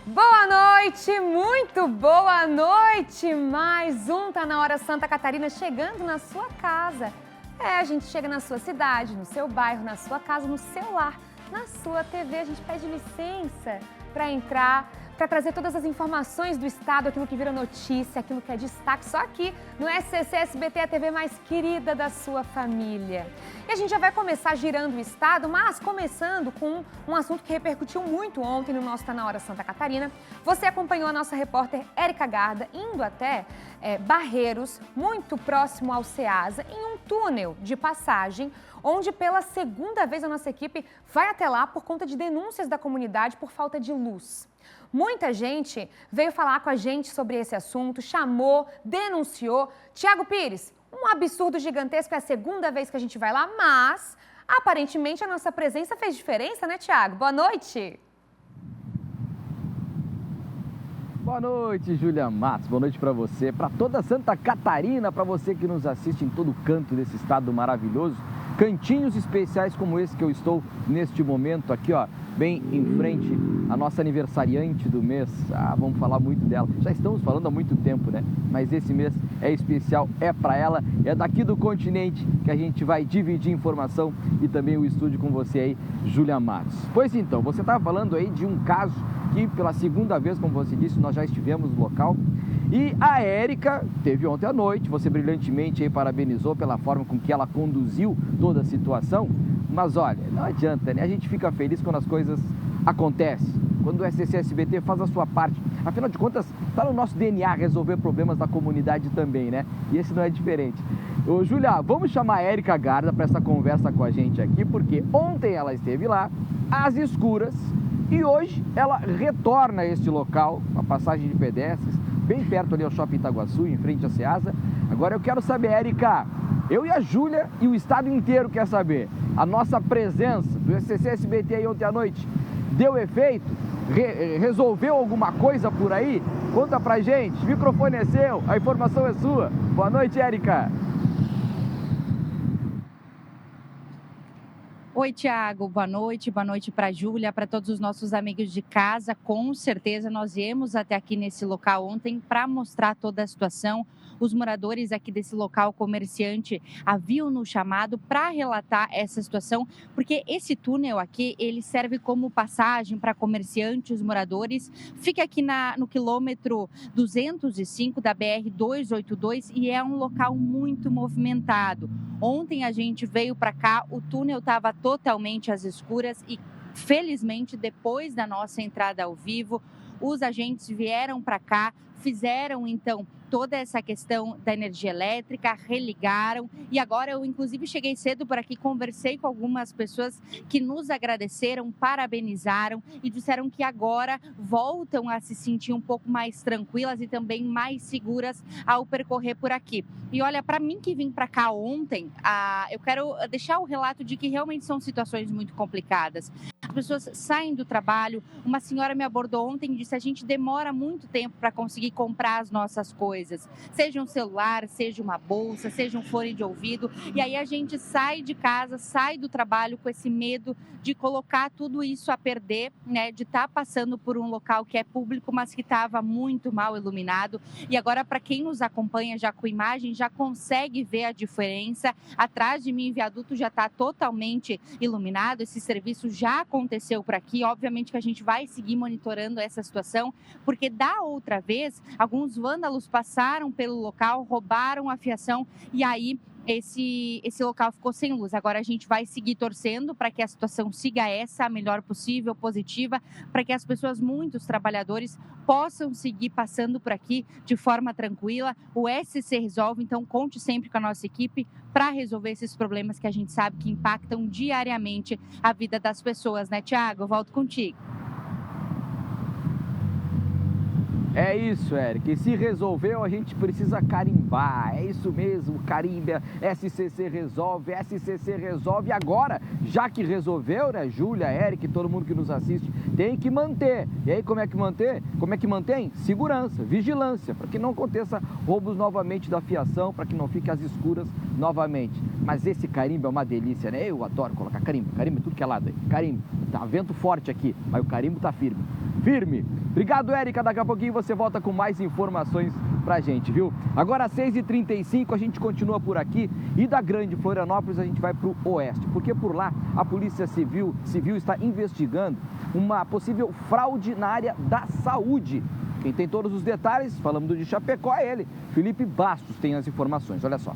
Boa noite, muito boa noite! Mais um Tá Na Hora Santa Catarina chegando na sua casa. A gente chega na sua cidade, no seu bairro, na sua casa, no seu lar, na sua TV. A gente pede licença para entrar, para trazer todas as informações do estado, aquilo que vira notícia, aquilo que é destaque, só aqui no SCC SBT, a TV mais querida da sua família. E a gente já vai começar girando o estado, mas começando com um assunto que repercutiu muito ontem no nosso Tá Na Hora Santa Catarina. Você acompanhou a nossa repórter Érica Garda indo até Barreiros, muito próximo ao Ceasa, em um túnel de passagem, onde pela segunda vez a nossa equipe vai até lá por conta de denúncias da comunidade por falta de luz. Muita gente veio falar com a gente sobre esse assunto, chamou, denunciou. Tiago Pires, um absurdo gigantesco, é a segunda vez que a gente vai lá, mas aparentemente a nossa presença fez diferença, né, Tiago? Boa noite! Boa noite, Júlia Matos. Boa noite para você, para toda Santa Catarina, para você que nos assiste em todo canto desse estado maravilhoso. Cantinhos especiais como esse que eu estou neste momento aqui, ó, bem em frente à nossa aniversariante do mês. Vamos falar muito dela. Já estamos falando há muito tempo, né? Mas esse mês é especial, é para ela, é daqui do continente que a gente vai dividir informação e também o estúdio com você aí, Júlia Matos. Pois então, você estava falando aí de um caso que pela segunda vez, como você disse, nós já estivemos no local. E a Érica teve ontem à noite, você brilhantemente aí parabenizou pela forma com que ela conduziu toda a situação. Mas olha, não adianta, né? A gente fica feliz quando as coisas acontecem, quando o SCC SBT faz a sua parte. Afinal de contas, está no nosso DNA resolver problemas da comunidade também, né? E esse não é diferente. Ô, Júlia, vamos chamar a Érica Garda para essa conversa com a gente aqui, porque ontem ela esteve lá, às escuras, e hoje ela retorna a este local, uma passagem de pedestres, bem perto ali ao Shopping Itaguaçu, em frente à Ceasa. Agora eu quero saber, Érica, eu e a Júlia e o estado inteiro quer saber, a nossa presença do SCC SBT aí ontem à noite deu efeito? Resolveu alguma coisa por aí? Conta pra gente, o microfone é seu, a informação é sua. Boa noite, Érica. Oi, Tiago, boa noite para a Júlia, para todos os nossos amigos de casa. Com certeza nós viemos até aqui nesse local ontem para mostrar toda a situação. Os moradores aqui desse local comerciante haviam nos chamado para relatar essa situação, porque esse túnel aqui, ele serve como passagem para comerciantes, moradores. Fica aqui no quilômetro 205 da BR-282 e é um local muito movimentado. Ontem a gente veio para cá, o túnel estava totalmente às escuras e, felizmente, depois da nossa entrada ao vivo, os agentes vieram para cá, fizeram, então, toda essa questão da energia elétrica, religaram e agora eu, inclusive, cheguei cedo por aqui, conversei com algumas pessoas que nos agradeceram, parabenizaram e disseram que agora voltam a se sentir um pouco mais tranquilas e também mais seguras ao percorrer por aqui. E olha, para mim que vim para cá ontem, eu quero deixar o relato de que realmente são situações muito complicadas. As pessoas saem do trabalho, uma senhora me abordou ontem e disse: a gente demora muito tempo para conseguir comprar as nossas coisas, seja um celular, seja uma bolsa, seja um fone de ouvido, e aí a gente sai de casa, sai do trabalho com esse medo de colocar tudo isso a perder, né, de estar passando por um local que é público, mas que estava muito mal iluminado. E agora, para quem nos acompanha já com imagem, já consegue ver a diferença. Atrás de mim, o viaduto já está totalmente iluminado, esse serviço já aconteceu por aqui. Obviamente que a gente vai seguir monitorando essa situação, porque da outra vez, alguns vândalos passaram pelo local, roubaram a fiação e aí esse local ficou sem luz. Agora a gente vai seguir torcendo para que a situação siga a melhor possível, positiva, para que as pessoas, muitos trabalhadores, possam seguir passando por aqui de forma tranquila. O SC resolve, então conte sempre com a nossa equipe para resolver esses problemas que a gente sabe que impactam diariamente a vida das pessoas, né, Tiago? Eu volto contigo. É isso, Érica. E se resolveu, a gente precisa carimbar. É isso mesmo, carimba. SCC resolve, SCC resolve. Agora, já que resolveu, né, Júlia, Érica e todo mundo que nos assiste, tem que manter. E aí, como é que manter? Como é que mantém? Segurança, vigilância, para que não aconteça roubos novamente da fiação, para que não fique às escuras novamente. Mas esse carimbo é uma delícia, né? Eu adoro colocar carimbo, carimbo tudo que é lado aí. Carimbo, tá vento forte aqui, mas o carimbo tá firme. firme. Obrigado, Érica. Daqui a pouquinho você volta com mais informações pra gente, viu? Agora, às 6h35, a gente continua por aqui e da Grande Florianópolis a gente vai pro oeste, porque por lá a Polícia Civil está investigando uma possível fraude na área da saúde. Quem tem todos os detalhes, falando de Chapecó, é ele. Felipe Bastos tem as informações, olha só.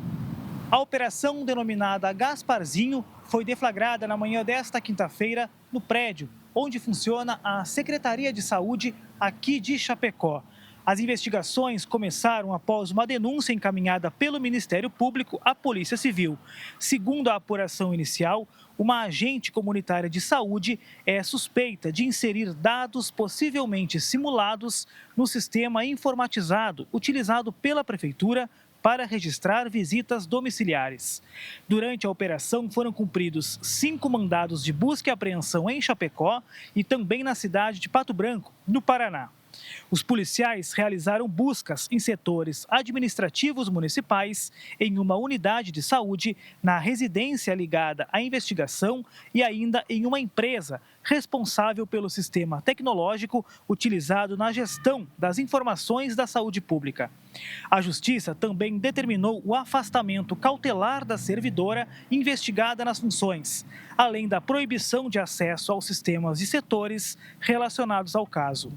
A operação denominada Gasparzinho foi deflagrada na manhã desta quinta-feira no prédio onde funciona a Secretaria de Saúde aqui de Chapecó. As investigações começaram após uma denúncia encaminhada pelo Ministério Público à Polícia Civil. Segundo a apuração inicial, uma agente comunitária de saúde é suspeita de inserir dados possivelmente simulados no sistema informatizado utilizado pela Prefeitura para registrar visitas domiciliares. Durante a operação, foram cumpridos 5 mandados de busca e apreensão em Chapecó e também na cidade de Pato Branco, no Paraná. Os policiais realizaram buscas em setores administrativos municipais, em uma unidade de saúde, na residência ligada à investigação e ainda em uma empresa responsável pelo sistema tecnológico utilizado na gestão das informações da saúde pública. A Justiça também determinou o afastamento cautelar da servidora investigada nas funções, além da proibição de acesso aos sistemas e setores relacionados ao caso.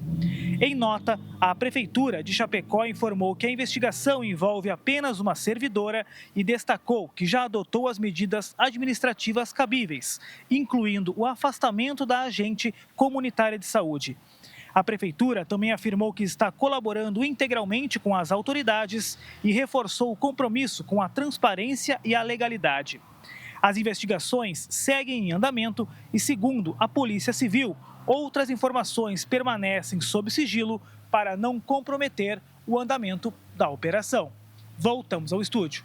Em nota, a Prefeitura de Chapecó informou que a investigação envolve apenas uma servidora e destacou que já adotou as medidas administrativas cabíveis, incluindo o afastamento da agente comunitária de saúde. A Prefeitura também afirmou que está colaborando integralmente com as autoridades e reforçou o compromisso com a transparência e a legalidade. As investigações seguem em andamento e, segundo a Polícia Civil, outras informações permanecem sob sigilo para não comprometer o andamento da operação. Voltamos ao estúdio.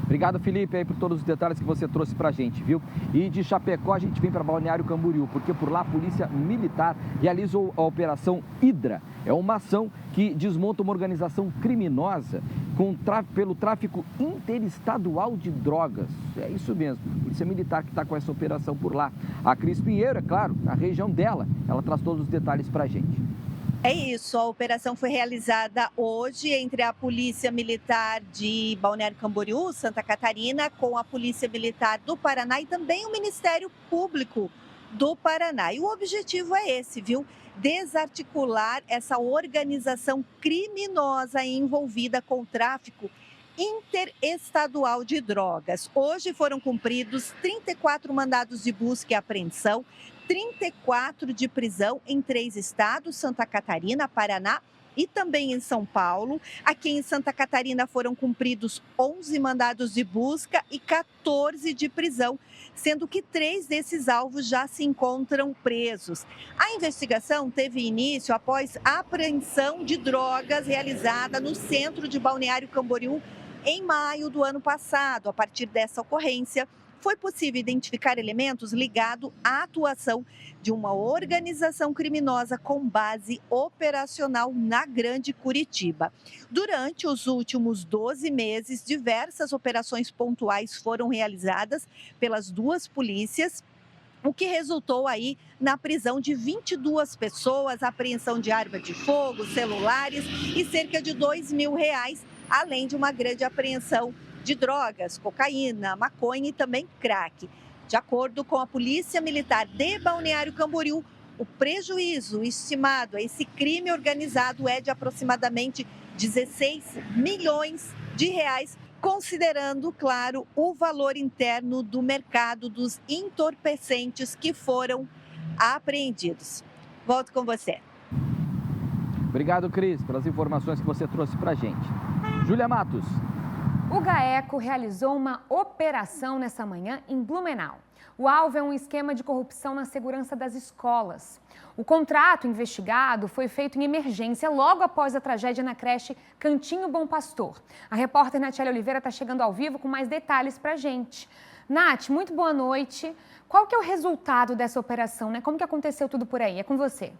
Obrigado, Felipe, aí por todos os detalhes que você trouxe pra gente, viu? E de Chapecó a gente vem para Balneário Camboriú, porque por lá a Polícia Militar realizou a Operação Hidra. É uma ação que desmonta uma organização criminosa pelo tráfico interestadual de drogas. É isso mesmo, Polícia Militar que está com essa operação por lá. A Cris Pinheiro, é claro, na região dela, ela traz todos os detalhes pra gente. É isso, a operação foi realizada hoje entre a Polícia Militar de Balneário Camboriú, Santa Catarina, com a Polícia Militar do Paraná e também o Ministério Público do Paraná. E o objetivo é esse, viu? Desarticular essa organização criminosa envolvida com o tráfico interestadual de drogas. Hoje foram cumpridos 34 mandados de busca e apreensão, 34 de prisão em 3 estados, Santa Catarina, Paraná e também em São Paulo. Aqui em Santa Catarina foram cumpridos 11 mandados de busca e 14 de prisão, sendo que 3 desses alvos já se encontram presos. A investigação teve início após a apreensão de drogas realizada no centro de Balneário Camboriú em maio do ano passado. A partir dessa ocorrência, foi possível identificar elementos ligados à atuação de uma organização criminosa com base operacional na Grande Curitiba. Durante os últimos 12 meses, diversas operações pontuais foram realizadas pelas 2 polícias, o que resultou aí na prisão de 22 pessoas, apreensão de arma de fogo, celulares e cerca de R$2 mil, além de uma grande apreensão de drogas, cocaína, maconha e também crack. De acordo com a Polícia Militar de Balneário Camboriú, o prejuízo estimado a esse crime organizado é de aproximadamente R$16 milhões, considerando, claro, o valor interno do mercado dos entorpecentes que foram apreendidos. Volto com você. Obrigado, Cris, pelas informações que você trouxe pra gente. Júlia Matos. O GAECO realizou uma operação nessa manhã em Blumenau. O alvo é um esquema de corrupção na segurança das escolas. O contrato investigado foi feito em emergência logo após a tragédia na creche Cantinho Bom Pastor. A repórter Natiele Oliveira está chegando ao vivo com mais detalhes para a gente. Nath, muito boa noite. Qual que é o resultado dessa operação, né? Como que aconteceu tudo por aí? É com você.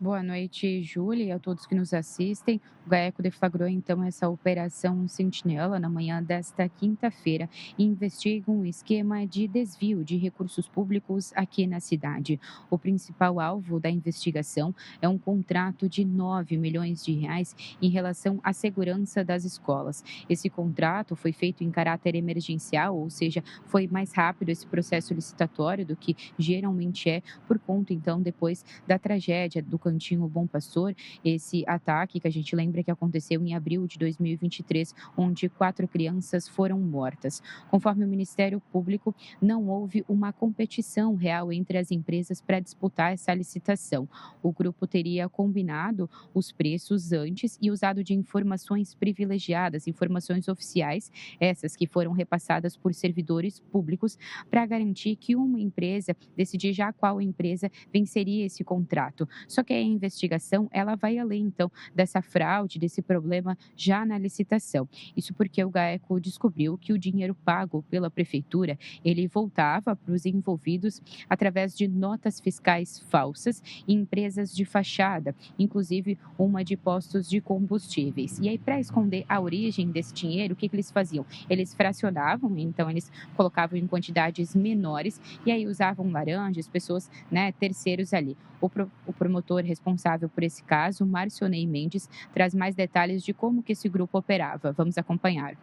Boa noite, Júlia, e a todos que nos assistem. O GAECO deflagrou então essa operação Sentinela na manhã desta quinta-feira e investiga um esquema de desvio de recursos públicos aqui na cidade. O principal alvo da investigação é um contrato de 9 milhões de reais em relação à segurança das escolas. Esse contrato foi feito em caráter emergencial, ou seja, foi mais rápido esse processo licitatório do que geralmente é, por conta então depois da tragédia do Cantinho Bom Pastor, esse ataque que a gente lembra que aconteceu em abril de 2023, onde 4 crianças foram mortas. Conforme o Ministério Público, não houve uma competição real entre as empresas para disputar essa licitação. O grupo teria combinado os preços antes e usado de informações privilegiadas, informações oficiais, essas que foram repassadas por servidores públicos, para garantir que uma empresa decidir já qual empresa venceria esse contrato. Só que a investigação, ela vai além, então, dessa fraude, desse problema já na licitação. Isso porque o GAECO descobriu que o dinheiro pago pela prefeitura, ele voltava para os envolvidos através de notas fiscais falsas e empresas de fachada, inclusive uma de postos de combustíveis. E aí, para esconder a origem desse dinheiro, o que eles faziam? Eles fracionavam, então eles colocavam em quantidades menores e aí usavam laranjas, pessoas, terceiros ali. O promotor responsável por esse caso, Marcionei Mendes, traz mais detalhes de como que esse grupo operava. Vamos acompanhar.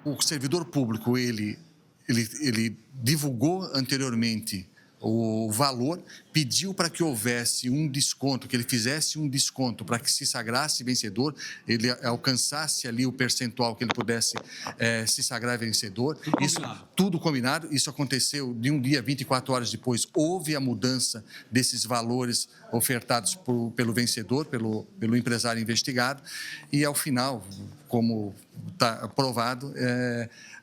O servidor público, ele divulgou anteriormente o valor, pediu para que houvesse um desconto, que ele fizesse um desconto para que se sagrasse vencedor, ele alcançasse ali o percentual que ele pudesse se sagrar vencedor. Tudo combinado. Isso aconteceu de um dia, 24 horas depois, houve a mudança desses valores ofertados pelo vencedor, pelo empresário investigado, e ao final, como está provado,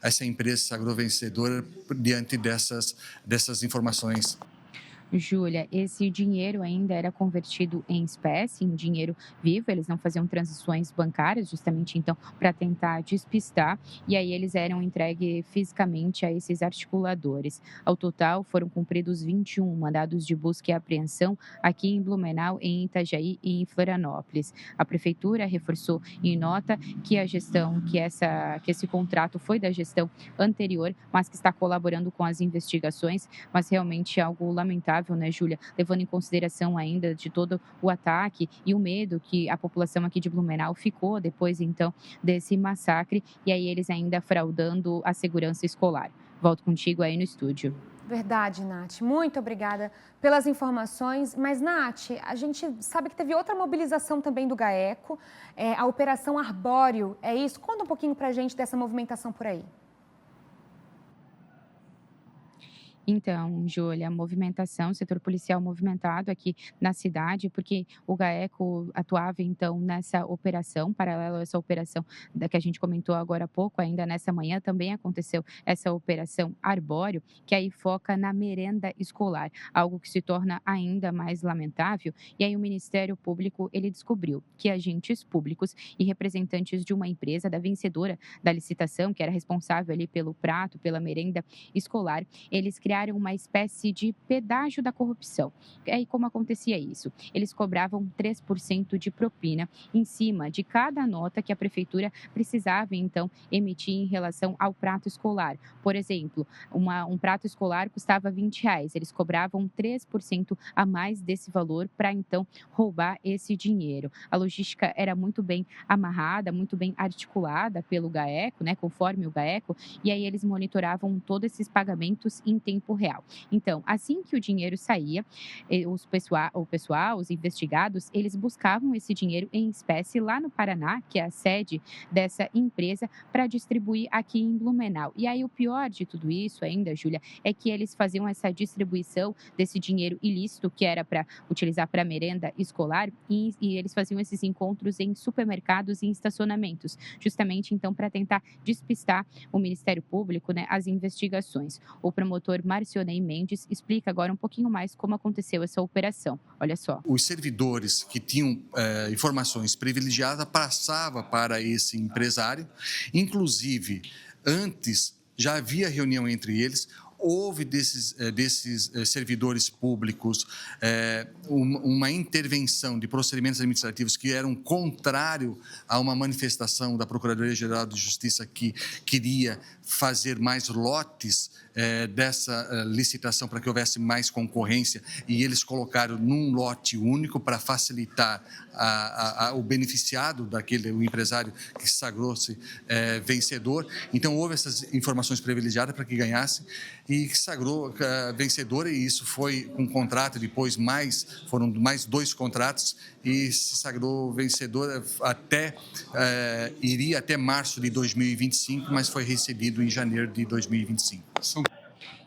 essa empresa se sagrou vencedora diante dessas informações. Júlia, esse dinheiro ainda era convertido em espécie, em dinheiro vivo, eles não faziam transações bancárias, justamente então para tentar despistar, e aí eles eram entregues fisicamente a esses articuladores. Ao total, foram cumpridos 21 mandados de busca e apreensão aqui em Blumenau, em Itajaí e em Florianópolis. A prefeitura reforçou em nota que a gestão, que esse contrato foi da gestão anterior, mas que está colaborando com as investigações, mas realmente é algo lamentável, né, Júlia? Levando em consideração ainda de todo o ataque e o medo que a população aqui de Blumenau ficou depois, então, desse massacre, e aí eles ainda fraudando a segurança escolar. Volto contigo aí no estúdio. Verdade, Nath. Muito obrigada pelas informações. Mas, Nath, a gente sabe que teve outra mobilização também do GAECO, a Operação Arbóreo, é isso? Conta um pouquinho pra gente dessa movimentação por aí. Então, Júlia, a movimentação, o setor policial movimentado aqui na cidade, porque o GAECO atuava, então, nessa operação, paralelo a essa operação da que a gente comentou agora há pouco, ainda nessa manhã também aconteceu essa operação Arbóreo, que aí foca na merenda escolar, algo que se torna ainda mais lamentável. E aí o Ministério Público, ele descobriu que agentes públicos e representantes de uma empresa, da vencedora da licitação, que era responsável ali pelo prato, pela merenda escolar, eles criaram uma espécie de pedágio da corrupção. E aí, como acontecia isso? Eles cobravam 3% de propina em cima de cada nota que a prefeitura precisava, então, emitir em relação ao prato escolar. Por exemplo, um prato escolar custava R$20, eles cobravam 3% a mais desse valor para, então, roubar esse dinheiro. A logística era muito bem amarrada, muito bem articulada pelo GAECO, conforme o GAECO, e aí eles monitoravam todos esses pagamentos em tempo real. Então, assim que o dinheiro saía, o pessoal, os investigados, eles buscavam esse dinheiro em espécie lá no Paraná, que é a sede dessa empresa, para distribuir aqui em Blumenau. E aí o pior de tudo isso ainda, Júlia, é que eles faziam essa distribuição desse dinheiro ilícito, que era para utilizar para merenda escolar, e eles faziam esses encontros em supermercados e em estacionamentos, justamente então para tentar despistar o Ministério Público, as investigações. O promotor Marcionei Mendes explica agora um pouquinho mais como aconteceu essa operação. Olha só. Os servidores que tinham informações privilegiadas passavam para esse empresário. Inclusive, antes já havia reunião entre eles, houve desses servidores públicos uma intervenção de procedimentos administrativos que eram contrário a uma manifestação da Procuradoria-Geral de Justiça que queria fazer mais lotes dessa licitação para que houvesse mais concorrência, e eles colocaram num lote único para facilitar o beneficiado o empresário que se sagrou-se vencedor. Então houve essas informações privilegiadas para que ganhasse e que se sagrou vencedor, e isso foi um contrato, depois foram mais 2 contratos e se sagrou vencedor iria até março de 2025, mas foi recebido em janeiro de 2025.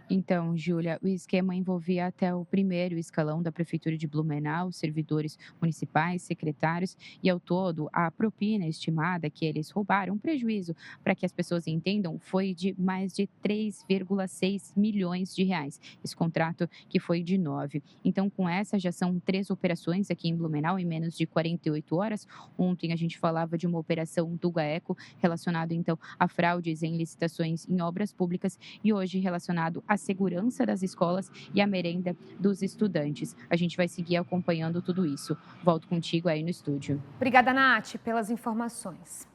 Então, Júlia, o esquema envolvia até o primeiro escalão da Prefeitura de Blumenau, servidores municipais, secretários, e ao todo a propina estimada que eles roubaram, um prejuízo, para que as pessoas entendam, foi de mais de 3,6 milhões de reais. Esse contrato que foi de 9. Então, com essa, já são 3 operações aqui em Blumenau em menos de 48 horas. Ontem a gente falava de uma operação do GAECO relacionado, então, a fraudes em licitações em obras públicas, e hoje relacionado a segurança das escolas e a merenda dos estudantes. A gente vai seguir acompanhando tudo isso. Volto contigo aí no estúdio. Obrigada, Nath, pelas informações.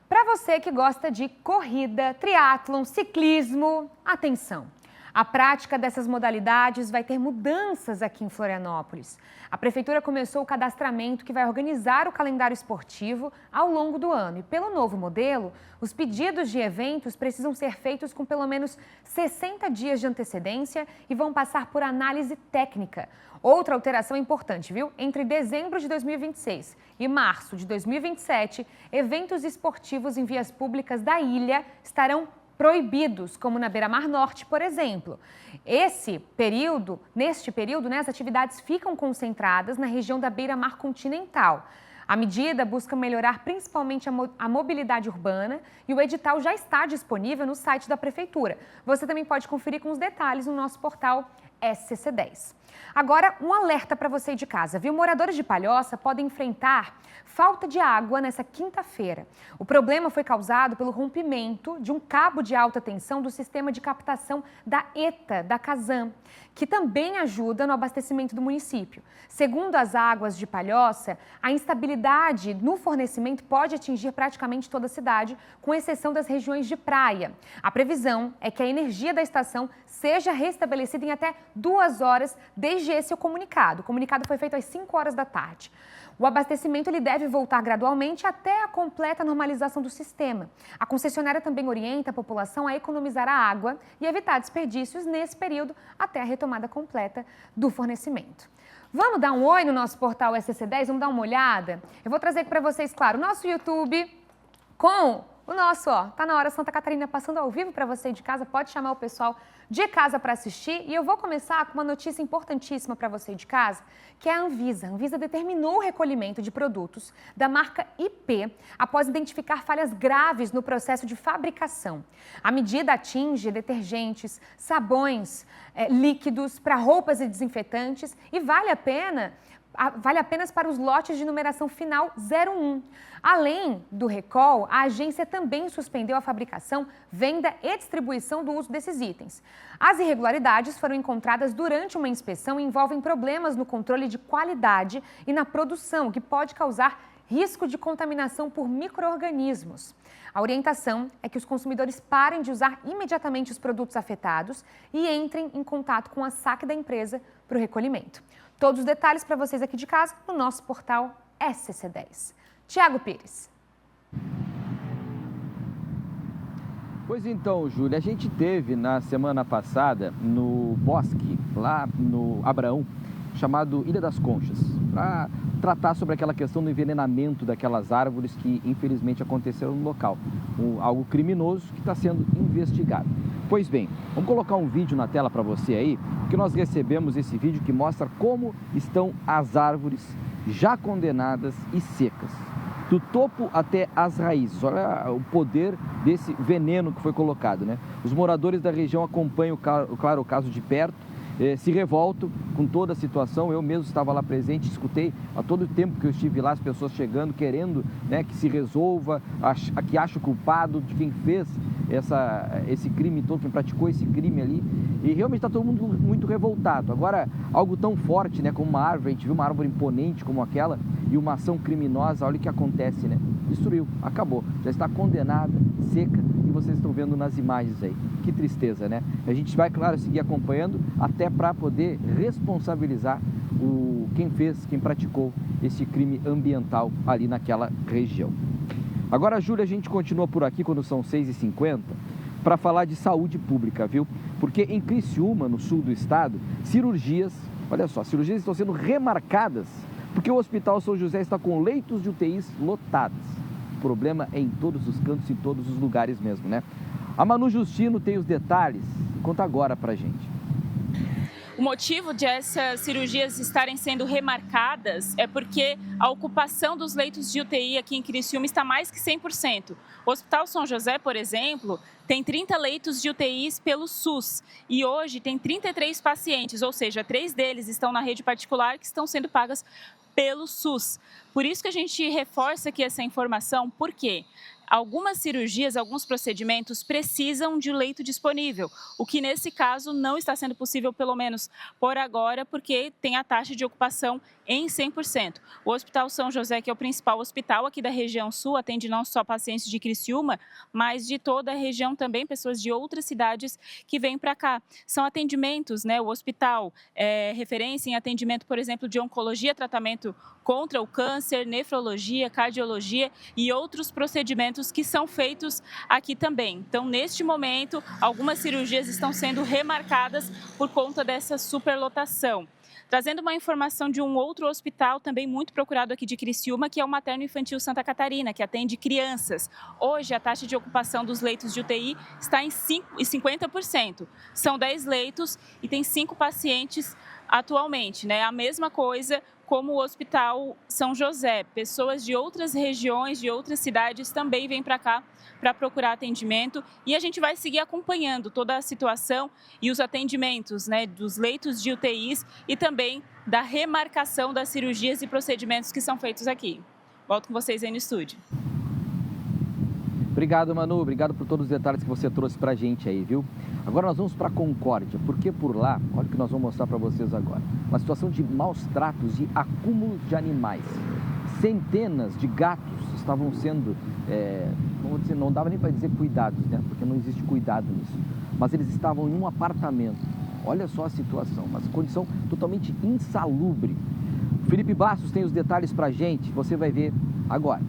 Para você que gosta de corrida, triatlon, ciclismo, atenção! A prática dessas modalidades vai ter mudanças aqui em Florianópolis. A Prefeitura começou o cadastramento que vai organizar o calendário esportivo ao longo do ano. E pelo novo modelo, os pedidos de eventos precisam ser feitos com pelo menos 60 dias de antecedência e vão passar por análise técnica. Outra alteração importante, viu? Entre dezembro de 2026 e março de 2027, eventos esportivos em vias públicas da ilha estarão proibidos, como na Beira-Mar Norte, por exemplo. Neste período, as atividades ficam concentradas na região da Beira-Mar Continental. A medida busca melhorar principalmente a mobilidade urbana e o edital já está disponível no site da Prefeitura. Você também pode conferir com os detalhes no nosso portal SCC10. Agora, um alerta para você de casa, viu? Moradores de Palhoça podem enfrentar falta de água nessa quinta-feira. O problema foi causado pelo rompimento de um cabo de alta tensão do sistema de captação da ETA, da Casan, que também ajuda no abastecimento do município. Segundo as águas de Palhoça, a instabilidade no fornecimento pode atingir praticamente toda a cidade, com exceção das regiões de praia. A previsão é que a energia da estação seja restabelecida em até 2 horas desde esse comunicado. O comunicado foi feito às 5 horas da tarde. O abastecimento ele deve voltar gradualmente até a completa normalização do sistema. A concessionária também orienta a população a economizar a água e evitar desperdícios nesse período até a retomada completa do fornecimento. Vamos dar um oi no nosso portal SCC10? Vamos dar uma olhada? Eu vou trazer aqui para vocês, claro, o nosso YouTube com o nosso, tá na hora Santa Catarina passando ao vivo para você de casa. Pode chamar o pessoal de casa para assistir. E eu vou começar com uma notícia importantíssima para você de casa, que é a Anvisa. A Anvisa determinou o recolhimento de produtos da marca IP após identificar falhas graves no processo de fabricação. A medida atinge detergentes, sabões, líquidos para roupas e desinfetantes e vale apenas para os lotes de numeração final 01. Além do recall, a agência também suspendeu a fabricação, venda e distribuição do uso desses itens. As irregularidades foram encontradas durante uma inspeção e envolvem problemas no controle de qualidade e na produção, que pode causar risco de contaminação por micro-organismos. A orientação é que os consumidores parem de usar imediatamente os produtos afetados e entrem em contato com a SAC da empresa para o recolhimento. Todos os detalhes para vocês aqui de casa no nosso portal SCC10. Tiago Pires. Pois então, Júlia, a gente teve na semana passada no bosque, lá no Abraão, chamado Ilha das Conchas, para tratar sobre aquela questão do envenenamento daquelas árvores que infelizmente aconteceram no local. Algo criminoso que está sendo investigado. Pois bem, vamos colocar um vídeo na tela para você aí, que nós recebemos esse vídeo que mostra como estão as árvores já condenadas e secas, do topo até as raízes. Olha o poder desse veneno que foi colocado, né? Os moradores da região acompanham, claro, o caso de perto, se revoltam com toda a situação. Eu mesmo estava lá presente, escutei a todo o tempo que eu estive lá, as pessoas chegando, querendo, né, que se resolva, que ache o culpado de quem fez esse crime todo, quem praticou esse crime ali. E realmente está todo mundo muito revoltado. Agora, algo tão forte, né, como uma árvore, a gente viu uma árvore imponente como aquela e uma ação criminosa, olha o que acontece, né? Destruiu, acabou, já está condenada, seca, e vocês estão vendo nas imagens aí. Que tristeza, né? A gente vai, claro, seguir acompanhando até para poder responsabilizar quem praticou esse crime ambiental ali naquela região. Agora, Júlia, a gente continua por aqui quando são 6h50 para falar de saúde pública, viu? Porque em Criciúma, no sul do estado, cirurgias estão sendo remarcadas porque o Hospital São José está com leitos de UTIs lotados. O problema é em todos os cantos e em todos os lugares mesmo, né? A Manu Justino tem os detalhes, conta agora pra gente. O motivo de essas cirurgias estarem sendo remarcadas é porque a ocupação dos leitos de UTI aqui em Criciúma está mais que 100%. O Hospital São José, por exemplo, tem 30 leitos de UTIs pelo SUS e hoje tem 33 pacientes, ou seja, 3 deles estão na rede particular que estão sendo pagas pelo SUS. Por isso que a gente reforça aqui essa informação, por quê? Algumas cirurgias, alguns procedimentos precisam de leito disponível, o que nesse caso não está sendo possível, pelo menos por agora, porque tem a taxa de ocupação em 100%. O Hospital São José, que é o principal hospital aqui da região sul, atende não só pacientes de Criciúma, mas de toda a região também, pessoas de outras cidades que vêm para cá. São atendimentos, né? O hospital é referência em atendimento, por exemplo, de oncologia, tratamento contra o câncer, nefrologia, cardiologia e outros procedimentos que são feitos aqui também. Então, neste momento, algumas cirurgias estão sendo remarcadas por conta dessa superlotação. Trazendo uma informação de um outro hospital também muito procurado aqui de Criciúma, que é o Materno Infantil Santa Catarina, que atende crianças. Hoje, a taxa de ocupação dos leitos de UTI está em 50%. São 10 leitos e tem 5 pacientes atualmente, né? A mesma coisa como o Hospital São José. Pessoas de outras regiões, de outras cidades também vêm para cá para procurar atendimento e a gente vai seguir acompanhando toda a situação e os atendimentos, né, dos leitos de UTIs e também da remarcação das cirurgias e procedimentos que são feitos aqui. Volto com vocês aí no estúdio. Obrigado, Manu. Obrigado por todos os detalhes que você trouxe para a gente aí, viu? Agora nós vamos para Concórdia, porque por lá, olha o que nós vamos mostrar para vocês agora. Uma situação de maus tratos e acúmulo de animais. Centenas de gatos estavam sendo, não dava nem para dizer cuidados, né? Porque não existe cuidado nisso. Mas eles estavam em um apartamento. Olha só a situação, uma condição totalmente insalubre. O Felipe Bastos tem os detalhes para a gente, você vai ver agora.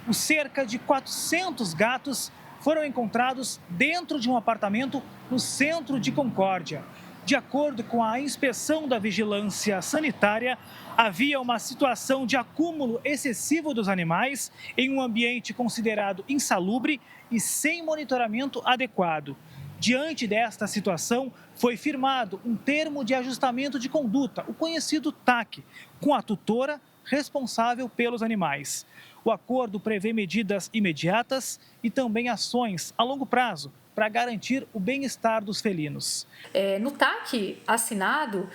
Os cerca de 400 gatos foram encontrados dentro de um apartamento no centro de Concórdia. De acordo com a inspeção da vigilância sanitária, havia uma situação de acúmulo excessivo dos animais em um ambiente considerado insalubre e sem monitoramento adequado. Diante desta situação, foi firmado um termo de ajustamento de conduta, o conhecido TAC, com a tutora responsável pelos animais. O acordo prevê medidas imediatas e também ações a longo prazo para garantir o bem-estar dos felinos. No TAC assinado,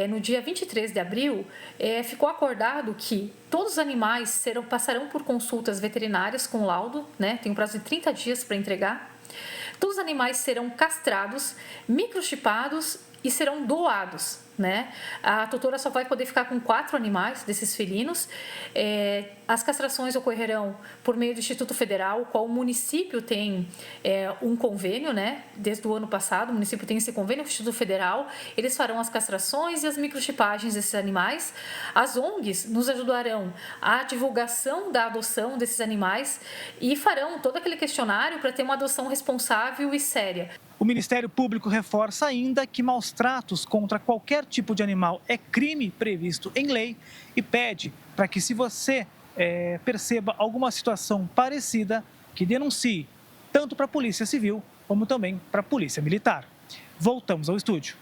no dia 23 de abril, ficou acordado que todos os animais passarão por consultas veterinárias com laudo, né? Tem um prazo de 30 dias para entregar. Todos os animais serão castrados, microchipados e serão doados, né? A tutora só vai poder ficar com 4 animais desses felinos. As castrações ocorrerão por meio do Instituto Federal, qual o município tem um convênio, né? Desde o ano passado, o município tem esse convênio com o Instituto Federal. Eles farão as castrações e as microchipagens desses animais. As ONGs nos ajudarão à divulgação da adoção desses animais e farão todo aquele questionário para ter uma adoção responsável e séria. O Ministério Público reforça ainda que maus tratos contra qualquer tipo de animal é crime previsto em lei e pede para que, se você perceba alguma situação parecida, que denuncie tanto para a Polícia Civil como também para a Polícia Militar. Voltamos ao estúdio.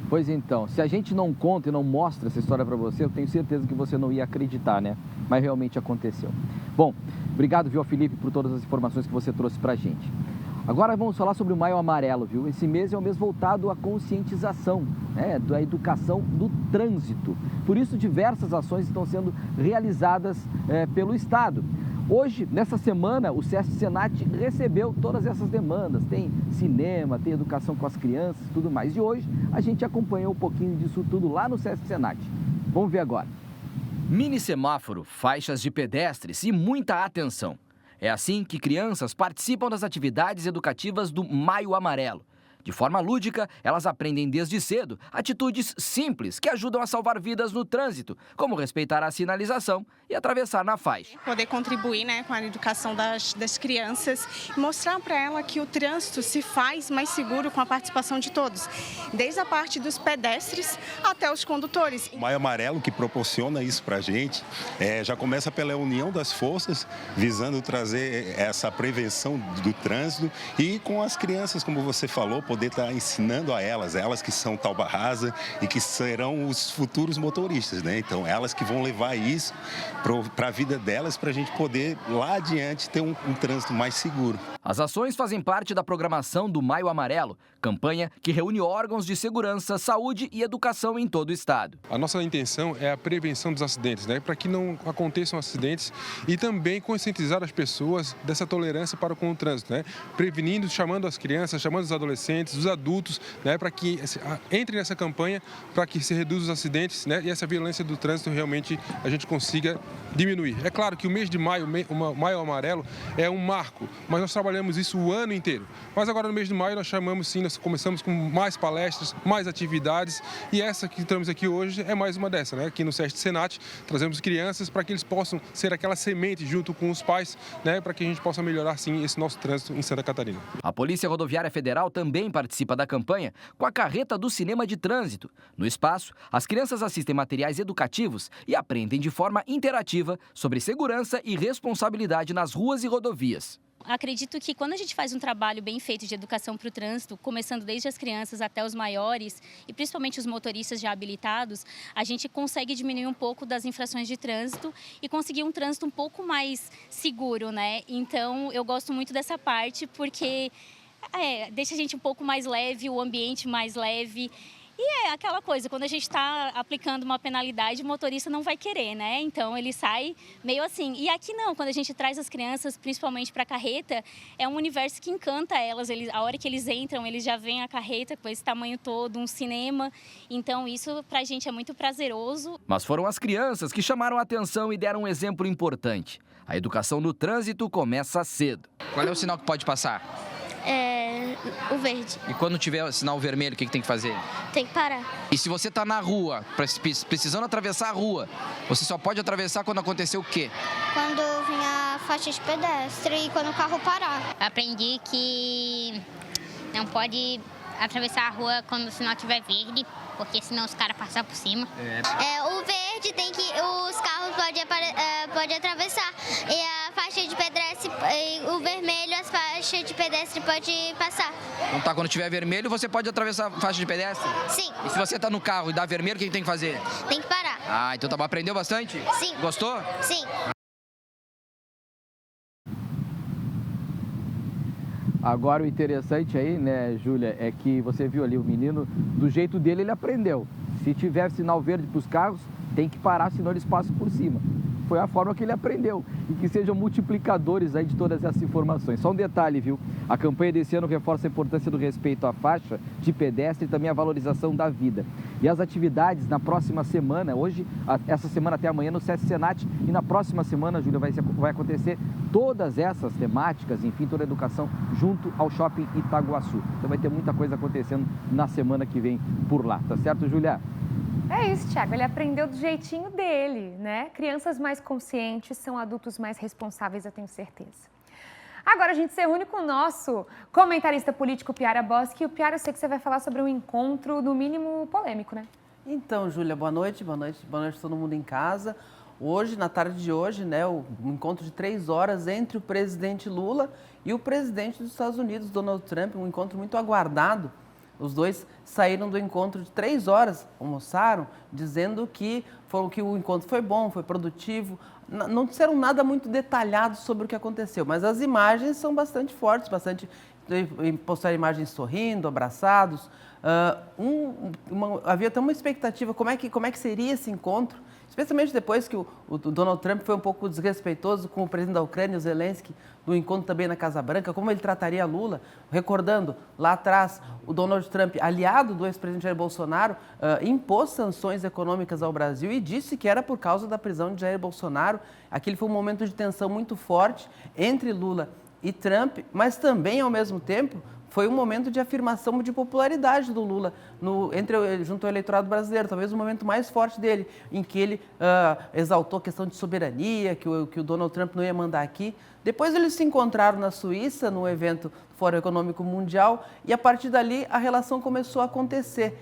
Pois então, se a gente não conta e não mostra essa história para você, eu tenho certeza que você não ia acreditar, né? Mas realmente aconteceu. Bom, obrigado, viu, Felipe, por todas as informações que você trouxe para a gente. Agora vamos falar sobre o Maio Amarelo, viu? Esse mês é um mês voltado à conscientização, né, da educação do trânsito. Por isso, diversas ações estão sendo realizadas pelo Estado. Hoje, nessa semana, o SESC Senat recebeu todas essas demandas. Tem cinema, tem educação com as crianças, tudo mais. E hoje a gente acompanhou um pouquinho disso tudo lá no SESC Senat. Vamos ver agora. Mini semáforo, faixas de pedestres e muita atenção. É assim que crianças participam das atividades educativas do Maio Amarelo. De forma lúdica, elas aprendem desde cedo atitudes simples que ajudam a salvar vidas no trânsito, como respeitar a sinalização e atravessar na faixa. Poder contribuir, com a educação das crianças e mostrar para ela que o trânsito se faz mais seguro com a participação de todos, desde a parte dos pedestres até os condutores. O Maio Amarelo, que proporciona isso para a gente, já começa pela união das forças, visando trazer essa prevenção do trânsito e com as crianças, como você falou, poder estar ensinando a elas que são tauba rasa e que serão os futuros motoristas, Então, elas que vão levar isso para a vida delas, para a gente poder, lá adiante, ter um trânsito mais seguro. As ações fazem parte da programação do Maio Amarelo, campanha que reúne órgãos de segurança, saúde e educação em todo o estado. A nossa intenção é a prevenção dos acidentes, para que não aconteçam acidentes e também conscientizar as pessoas dessa tolerância para com o trânsito, prevenindo, chamando as crianças, chamando os adolescentes, os adultos, para que entrem nessa campanha, para que se reduza os acidentes, e essa violência do trânsito realmente a gente consiga diminuir. É claro que o mês de maio, o Maio Amarelo, é um marco, mas nós trabalhamos isso o ano inteiro. Mas agora no mês de maio nós chamamos sim, nós começamos com mais palestras, mais atividades e essa que estamos aqui hoje é mais uma dessas, Aqui no SESC Senat trazemos crianças para que eles possam ser aquela semente junto com os pais, para que a gente possa melhorar sim esse nosso trânsito em Santa Catarina. A Polícia Rodoviária Federal também participa da campanha com a carreta do cinema de trânsito. No espaço, as crianças assistem materiais educativos e aprendem de forma interativa sobre segurança e responsabilidade nas ruas e rodovias. Acredito que quando a gente faz um trabalho bem feito de educação para o trânsito, começando desde as crianças até os maiores e principalmente os motoristas já habilitados, a gente consegue diminuir um pouco das infrações de trânsito e conseguir um trânsito um pouco mais seguro, Então, eu gosto muito dessa parte porque deixa a gente um pouco mais leve, o ambiente mais leve. E é aquela coisa, quando a gente está aplicando uma penalidade, o motorista não vai querer, Então, ele sai meio assim. E aqui não, quando a gente traz as crianças, principalmente para a carreta, é um universo que encanta elas. A hora que eles entram, eles já veem a carreta com esse tamanho todo, um cinema. Então, isso para a gente é muito prazeroso. Mas foram as crianças que chamaram a atenção e deram um exemplo importante. A educação no trânsito começa cedo. Qual é o sinal que pode passar? O verde. E quando tiver sinal vermelho, o que tem que fazer? Tem que parar. E se você está na rua, precisando atravessar a rua, você só pode atravessar quando acontecer o quê? Quando vem a faixa de pedestre e quando o carro parar. Aprendi que não pode atravessar a rua quando o sinal estiver verde, porque senão os caras passam por cima. O verde tem que... Os carros podem atravessar. E a faixa de pedestre, o vermelho, as faixas de pedestre pode passar. Então quando tiver vermelho, você pode atravessar a faixa de pedestre? Sim. E se você está no carro e dá vermelho, o que tem que fazer? Tem que parar. Ah, então tá bom. Aprendeu bastante? Sim. Gostou? Sim. Agora o interessante aí, Júlia, é que você viu ali o menino, do jeito dele ele aprendeu. Se tiver sinal verde para os carros, tem que parar, senão eles passam por cima. Foi a forma que ele aprendeu e que sejam multiplicadores aí de todas essas informações. Só um detalhe, viu? A campanha desse ano reforça a importância do respeito à faixa de pedestre e também a valorização da vida. E as atividades na próxima semana, hoje, essa semana até amanhã no SESC Senat e na próxima semana, Júlia, vai acontecer todas essas temáticas, enfim, toda a educação junto ao Shopping Itaguaçu. Então vai ter muita coisa acontecendo na semana que vem por lá, tá certo, Júlia? É isso, Thiago, ele aprendeu do jeitinho dele, Crianças mais conscientes são adultos mais responsáveis, eu tenho certeza. Agora a gente se reúne com o nosso comentarista político, Piara Boschi. E o Piara, eu sei que você vai falar sobre um encontro, no mínimo, polêmico, Então, Júlia, boa noite a todo mundo em casa. Hoje, na tarde de hoje, o encontro de 3 horas entre o presidente Lula e o presidente dos Estados Unidos, Donald Trump, um encontro muito aguardado. Os dois saíram do encontro de 3 horas, almoçaram, dizendo que o encontro foi bom, foi produtivo. Não disseram nada muito detalhado sobre o que aconteceu, mas as imagens são bastante fortes, bastante postaram imagens sorrindo, abraçados. Havia até uma expectativa, como é que seria esse encontro, especialmente depois que o Donald Trump foi um pouco desrespeitoso com o presidente da Ucrânia, o Zelensky, no encontro também na Casa Branca, como ele trataria Lula. Recordando, lá atrás, o Donald Trump, aliado do ex-presidente Jair Bolsonaro, impôs sanções econômicas ao Brasil e disse que era por causa da prisão de Jair Bolsonaro. Aquele foi um momento de tensão muito forte entre Lula e Trump, mas também, ao mesmo tempo, foi um momento de afirmação de popularidade do Lula junto ao eleitorado brasileiro, talvez o momento mais forte dele, em que ele exaltou a questão de soberania, que o Donald Trump não ia mandar aqui. Depois eles se encontraram na Suíça, no evento Fórum Econômico Mundial, e a partir dali a relação começou a acontecer.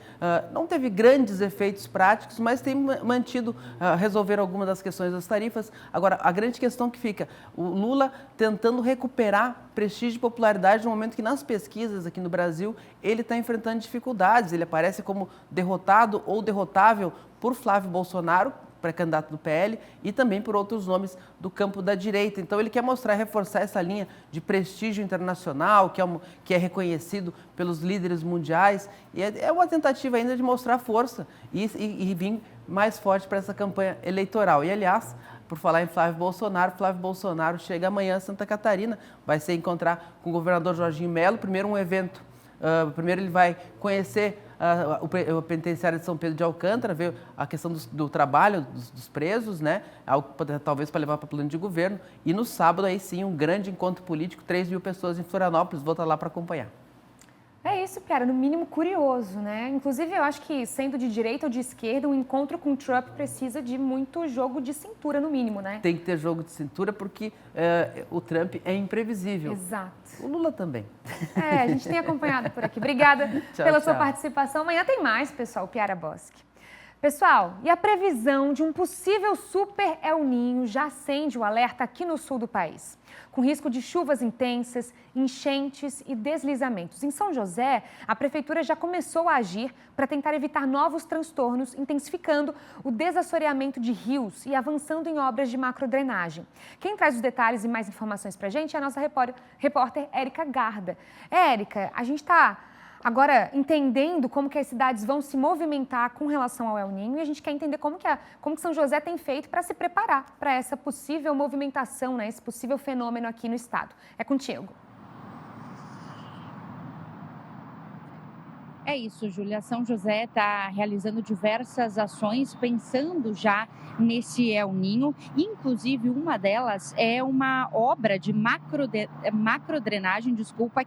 Não teve grandes efeitos práticos, mas tem mantido, resolver algumas das questões das tarifas. Agora, a grande questão que fica, o Lula tentando recuperar prestígio e popularidade no momento que nas pesquisas aqui no Brasil ele está enfrentando dificuldades, ele aparece como derrotado ou derrotável por Flávio Bolsonaro, pré-candidato do PL, e também por outros nomes do campo da direita. Então ele quer mostrar, reforçar essa linha de prestígio internacional, que é reconhecido pelos líderes mundiais, e é uma tentativa ainda de mostrar força e vir mais forte para essa campanha eleitoral. E, aliás, por falar em Flávio Bolsonaro chega amanhã a Santa Catarina, vai se encontrar com o governador Jorginho Melo, primeiro um evento, primeiro ele vai conhecer o penitenciário de São Pedro de Alcântara, ver a questão do trabalho dos presos, né? Algo talvez para levar para o plano de governo. E no sábado, aí sim, um grande encontro político, 3.000 pessoas em Florianópolis, vou estar lá para acompanhar. É isso, Piara, no mínimo curioso, né? Inclusive, eu acho que, sendo de direita ou de esquerda, um encontro com o Trump precisa de muito jogo de cintura, no mínimo, né? Tem que ter jogo de cintura porque o Trump é imprevisível. Exato. O Lula também. A gente tem acompanhado por aqui. Obrigada pela sua participação. Amanhã tem mais, pessoal. Piara Bosque. Pessoal, e a previsão de um possível super El Niño já acende o alerta aqui no sul do país, com risco de chuvas intensas, enchentes e deslizamentos. Em São José, a prefeitura já começou a agir para tentar evitar novos transtornos, intensificando o desassoreamento de rios e avançando em obras de macrodrenagem. Quem traz os detalhes e mais informações para a gente é a nossa repórter Érica Garda. Érica, a gente está agora entendendo como que as cidades vão se movimentar com relação ao El Niño, e a gente quer entender como que São José tem feito para se preparar para essa possível movimentação, né, esse possível fenômeno aqui no estado. É contigo. É isso, Júlia. São José está realizando diversas ações pensando já nesse El Niño. Inclusive, uma delas é uma obra de macrodrenagem,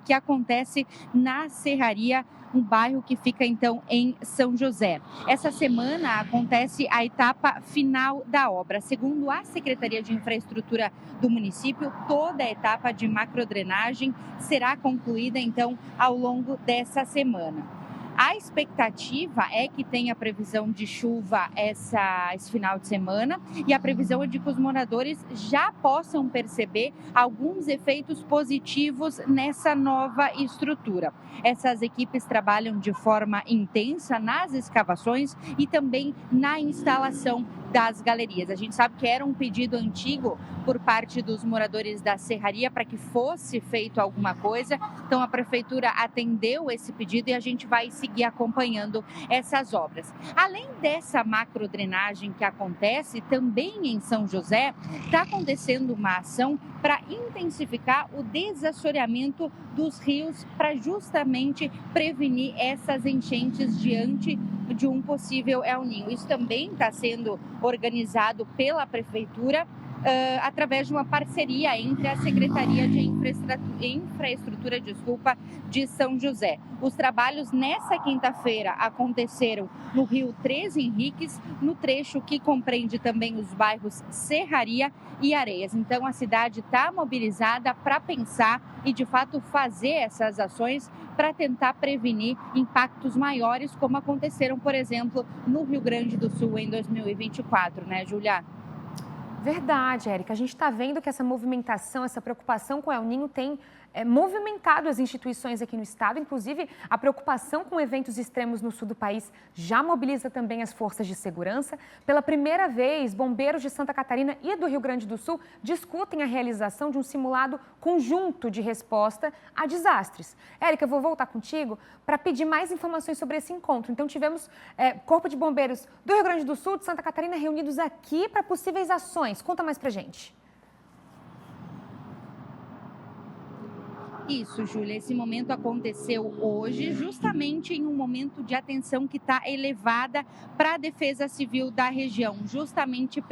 que acontece na Serraria, um bairro que fica, então, em São José. Essa semana acontece a etapa final da obra. Segundo a Secretaria de Infraestrutura do município, toda a etapa de macrodrenagem será concluída, então, ao longo dessa semana. A expectativa é que tenha previsão de chuva esse final de semana, e a previsão é de que os moradores já possam perceber alguns efeitos positivos nessa nova estrutura. Essas equipes trabalham de forma intensa nas escavações e também na instalação das galerias. A gente sabe que era um pedido antigo por parte dos moradores da Serraria para que fosse feito alguma coisa. Então a prefeitura atendeu esse pedido e a gente vai seguir acompanhando essas obras. Além dessa macrodrenagem que acontece também em São José, está acontecendo uma ação para intensificar o desassoreamento dos rios para justamente prevenir essas enchentes diante de um possível El Niño. Isso também está sendo organizado pela prefeitura através de uma parceria entre a Secretaria de Infraestrutura de São José. Os trabalhos nessa quinta-feira aconteceram no Rio Três Henriques, no trecho que compreende também os bairros Serraria e Areias. Então a cidade está mobilizada para pensar e de fato fazer essas ações para tentar prevenir impactos maiores, como aconteceram, por exemplo, no Rio Grande do Sul em 2024, né, Júlia? Verdade, Érica. A gente está vendo que essa movimentação, essa preocupação com o El Niño tem movimentado as instituições aqui no estado. Inclusive, a preocupação com eventos extremos no sul do país já mobiliza também as forças de segurança. Pela primeira vez, bombeiros de Santa Catarina e do Rio Grande do Sul discutem a realização de um simulado conjunto de resposta a desastres. Érica, eu vou voltar contigo para pedir mais informações sobre esse encontro. Então, tivemos Corpo de Bombeiros do Rio Grande do Sul, de Santa Catarina, reunidos aqui para possíveis ações. Conta mais pra gente. Isso, Júlia. Esse momento aconteceu hoje, justamente em um momento de atenção que está elevada para a Defesa Civil da região, justamente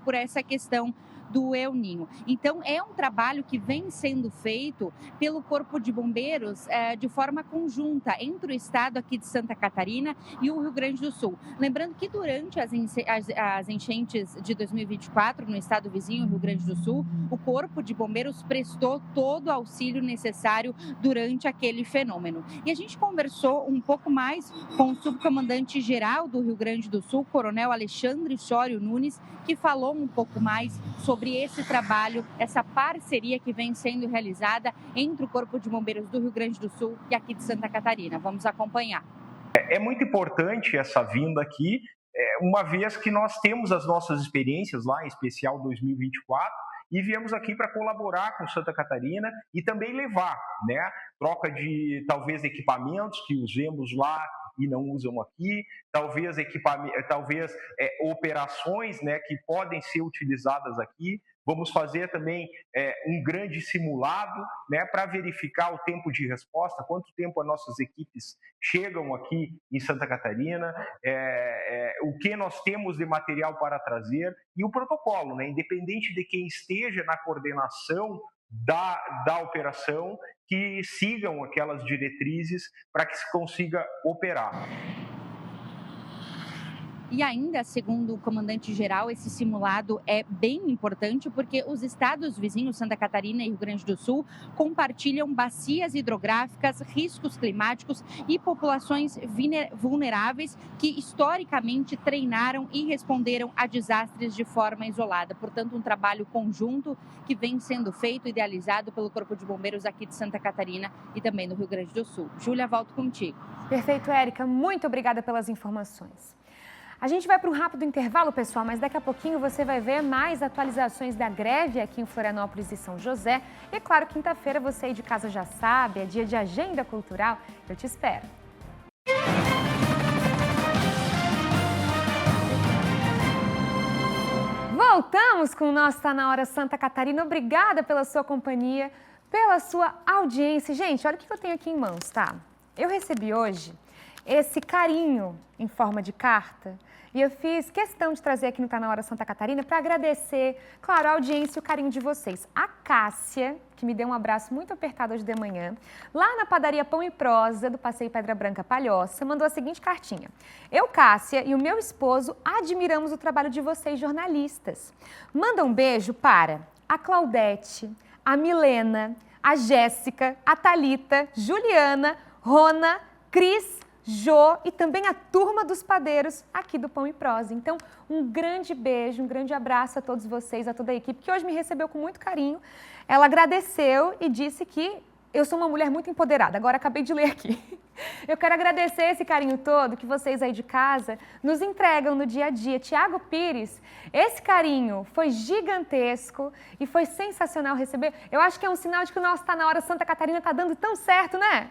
por essa questão do El Ninho. Então, é um trabalho que vem sendo feito pelo Corpo de Bombeiros de forma conjunta entre o estado aqui de Santa Catarina e o Rio Grande do Sul. Lembrando que durante as enchentes de 2024, no estado vizinho, Rio Grande do Sul, o Corpo de Bombeiros prestou todo o auxílio necessário durante aquele fenômeno. E a gente conversou um pouco mais com o subcomandante-geral do Rio Grande do Sul, Coronel Alexandre Chório Nunes, que falou um pouco mais sobre esse trabalho, essa parceria que vem sendo realizada entre o Corpo de Bombeiros do Rio Grande do Sul e aqui de Santa Catarina. Vamos acompanhar. É muito importante essa vinda aqui, uma vez que nós temos as nossas experiências lá, em especial 2024, e viemos aqui para colaborar com Santa Catarina e também levar, né, troca de talvez equipamentos que usemos lá e não usam aqui, talvez operações, né, que podem ser utilizadas aqui. Vamos fazer também um grande simulado, né, para verificar o tempo de resposta, quanto tempo as nossas equipes chegam aqui em Santa Catarina, o que nós temos de material para trazer e o protocolo, né, independente de quem esteja na coordenação da operação, que sigam aquelas diretrizes para que se consiga operar. E ainda, segundo o comandante-geral, esse simulado é bem importante porque os estados vizinhos, Santa Catarina e Rio Grande do Sul, compartilham bacias hidrográficas, riscos climáticos e populações vulneráveis que historicamente treinaram e responderam a desastres de forma isolada. Portanto, um trabalho conjunto que vem sendo feito, idealizado pelo Corpo de Bombeiros aqui de Santa Catarina e também do Rio Grande do Sul. Júlia, volto contigo. Perfeito, Érica. Muito obrigada pelas informações. A gente vai para um rápido intervalo, pessoal, mas daqui a pouquinho você vai ver mais atualizações da greve aqui em Florianópolis e São José. E é claro, quinta-feira você aí de casa já sabe, é dia de agenda cultural. Eu te espero. Voltamos com o nosso Tá Na Hora Santa Catarina. Obrigada pela sua companhia, pela sua audiência. Gente, olha o que eu tenho aqui em mãos, tá? Eu recebi hoje esse carinho em forma de carta e eu fiz questão de trazer aqui no Tá Na Hora Santa Catarina para agradecer, claro, a audiência e o carinho de vocês. A Cássia, que me deu um abraço muito apertado hoje de manhã, lá na padaria Pão e Prosa, do Passeio Pedra Branca Palhoça, mandou a seguinte cartinha. Eu, Cássia, e o meu esposo admiramos o trabalho de vocês, jornalistas. Manda um beijo para a Claudete, a Milena, a Jéssica, a Thalita, Juliana, Rona, Cris, Jô e também a turma dos padeiros aqui do Pão e Prosa. Então, um grande beijo, um grande abraço a todos vocês, a toda a equipe que hoje me recebeu com muito carinho. Ela agradeceu e disse que eu sou uma mulher muito empoderada. Agora acabei de ler aqui. Eu quero agradecer esse carinho todo que vocês aí de casa nos entregam no dia a dia. Tiago Pires, esse carinho foi gigantesco e foi sensacional receber. Eu acho que é um sinal de que o nosso Tá Na Hora Santa Catarina tá dando tão certo, né?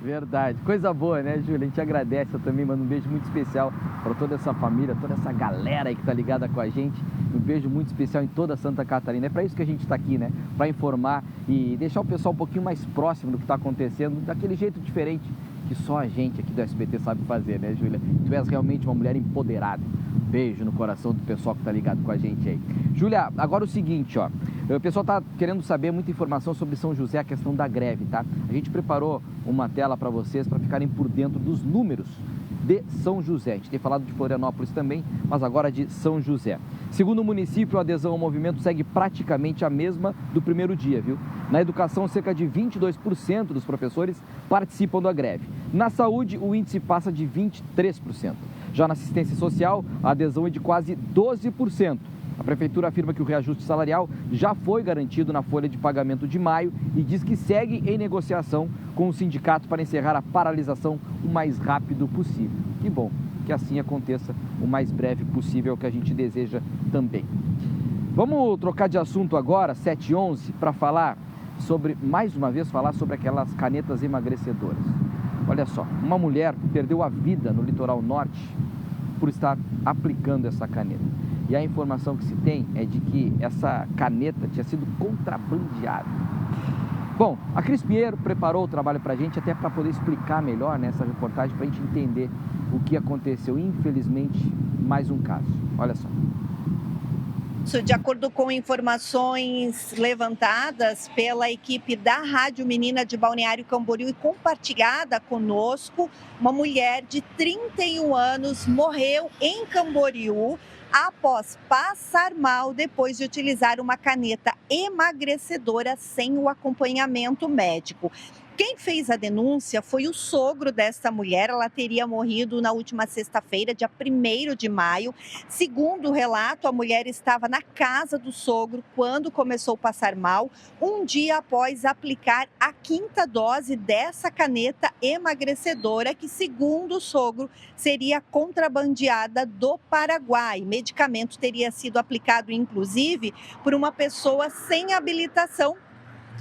Verdade. Coisa boa, né, Júlia? A gente agradece, eu também mando um beijo muito especial para toda essa família, toda essa galera aí que tá ligada com a gente. Um beijo muito especial em toda Santa Catarina. É para isso que a gente está aqui, né? Para informar e deixar o pessoal um pouquinho mais próximo do que está acontecendo, daquele jeito diferente que só a gente aqui do SBT sabe fazer, né, Júlia? Tu és realmente uma mulher empoderada. Beijo no coração do pessoal que tá ligado com a gente aí. Júlia, agora o seguinte, ó. O pessoal tá querendo saber muita informação sobre São José, a questão da greve, tá? A gente preparou uma tela para vocês, para ficarem por dentro dos números de São José. A gente tem falado de Florianópolis também, mas agora de São José. Segundo o município, a adesão ao movimento segue praticamente a mesma do primeiro dia, viu? Na educação, cerca de 22% dos professores participam da greve. Na saúde, o índice passa de 23%. Já na assistência social, a adesão é de quase 12%. A Prefeitura afirma que o reajuste salarial já foi garantido na folha de pagamento de maio e diz que segue em negociação com os sindicatos para encerrar a paralisação o mais rápido possível. Que bom que assim aconteça o mais breve possível, que a gente deseja também. Vamos trocar de assunto agora, 7h11, para falar sobre, mais uma vez, falar sobre aquelas canetas emagrecedoras. Olha só, uma mulher perdeu a vida no litoral norte por estar aplicando essa caneta. E a informação que se tem é de que essa caneta tinha sido contrabandeada. Bom, a Cris Pinheiro preparou o trabalho para a gente, até para poder explicar melhor nessa reportagem, para a gente entender o que aconteceu. Infelizmente, mais um caso. Olha só. De acordo com informações levantadas pela equipe da Rádio Menina de Balneário Camboriú e compartilhada conosco, uma mulher de 31 anos morreu em Camboriú após passar mal depois de utilizar uma caneta emagrecedora sem o acompanhamento médico. Quem fez a denúncia foi o sogro desta mulher. Ela teria morrido na última sexta-feira, dia 1º de maio. Segundo o relato, a mulher estava na casa do sogro quando começou a passar mal, um dia após aplicar a 5ª dose dessa caneta emagrecedora, que, segundo o sogro, seria contrabandeada do Paraguai. O medicamento teria sido aplicado, inclusive, por uma pessoa sem habilitação,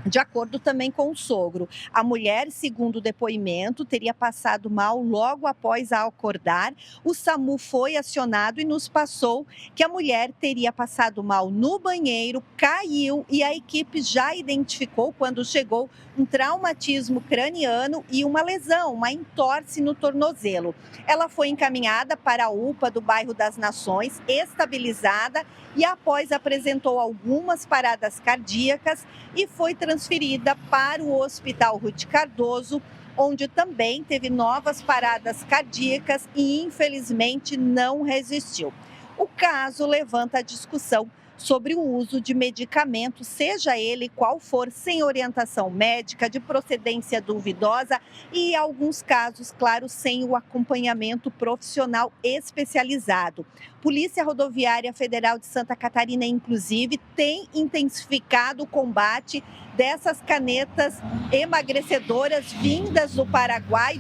de acordo também com o sogro. A mulher, segundo o depoimento, teria passado mal logo após acordar. O SAMU foi acionado e nos passou que a mulher teria passado mal no banheiro, caiu e a equipe já identificou, quando chegou, um traumatismo craniano e uma lesão, uma entorse no tornozelo. Ela foi encaminhada para a UPA do bairro das Nações, estabilizada, e após apresentou algumas paradas cardíacas e foi transferida para o Hospital Ruth Cardoso, onde também teve novas paradas cardíacas e, infelizmente, não resistiu. O caso levanta a discussão sobre o uso de medicamentos, seja ele qual for, sem orientação médica, de procedência duvidosa e, em alguns casos, claro, sem o acompanhamento profissional especializado. Polícia Rodoviária Federal de Santa Catarina, inclusive, tem intensificado o combate dessas canetas emagrecedoras vindas do Paraguai.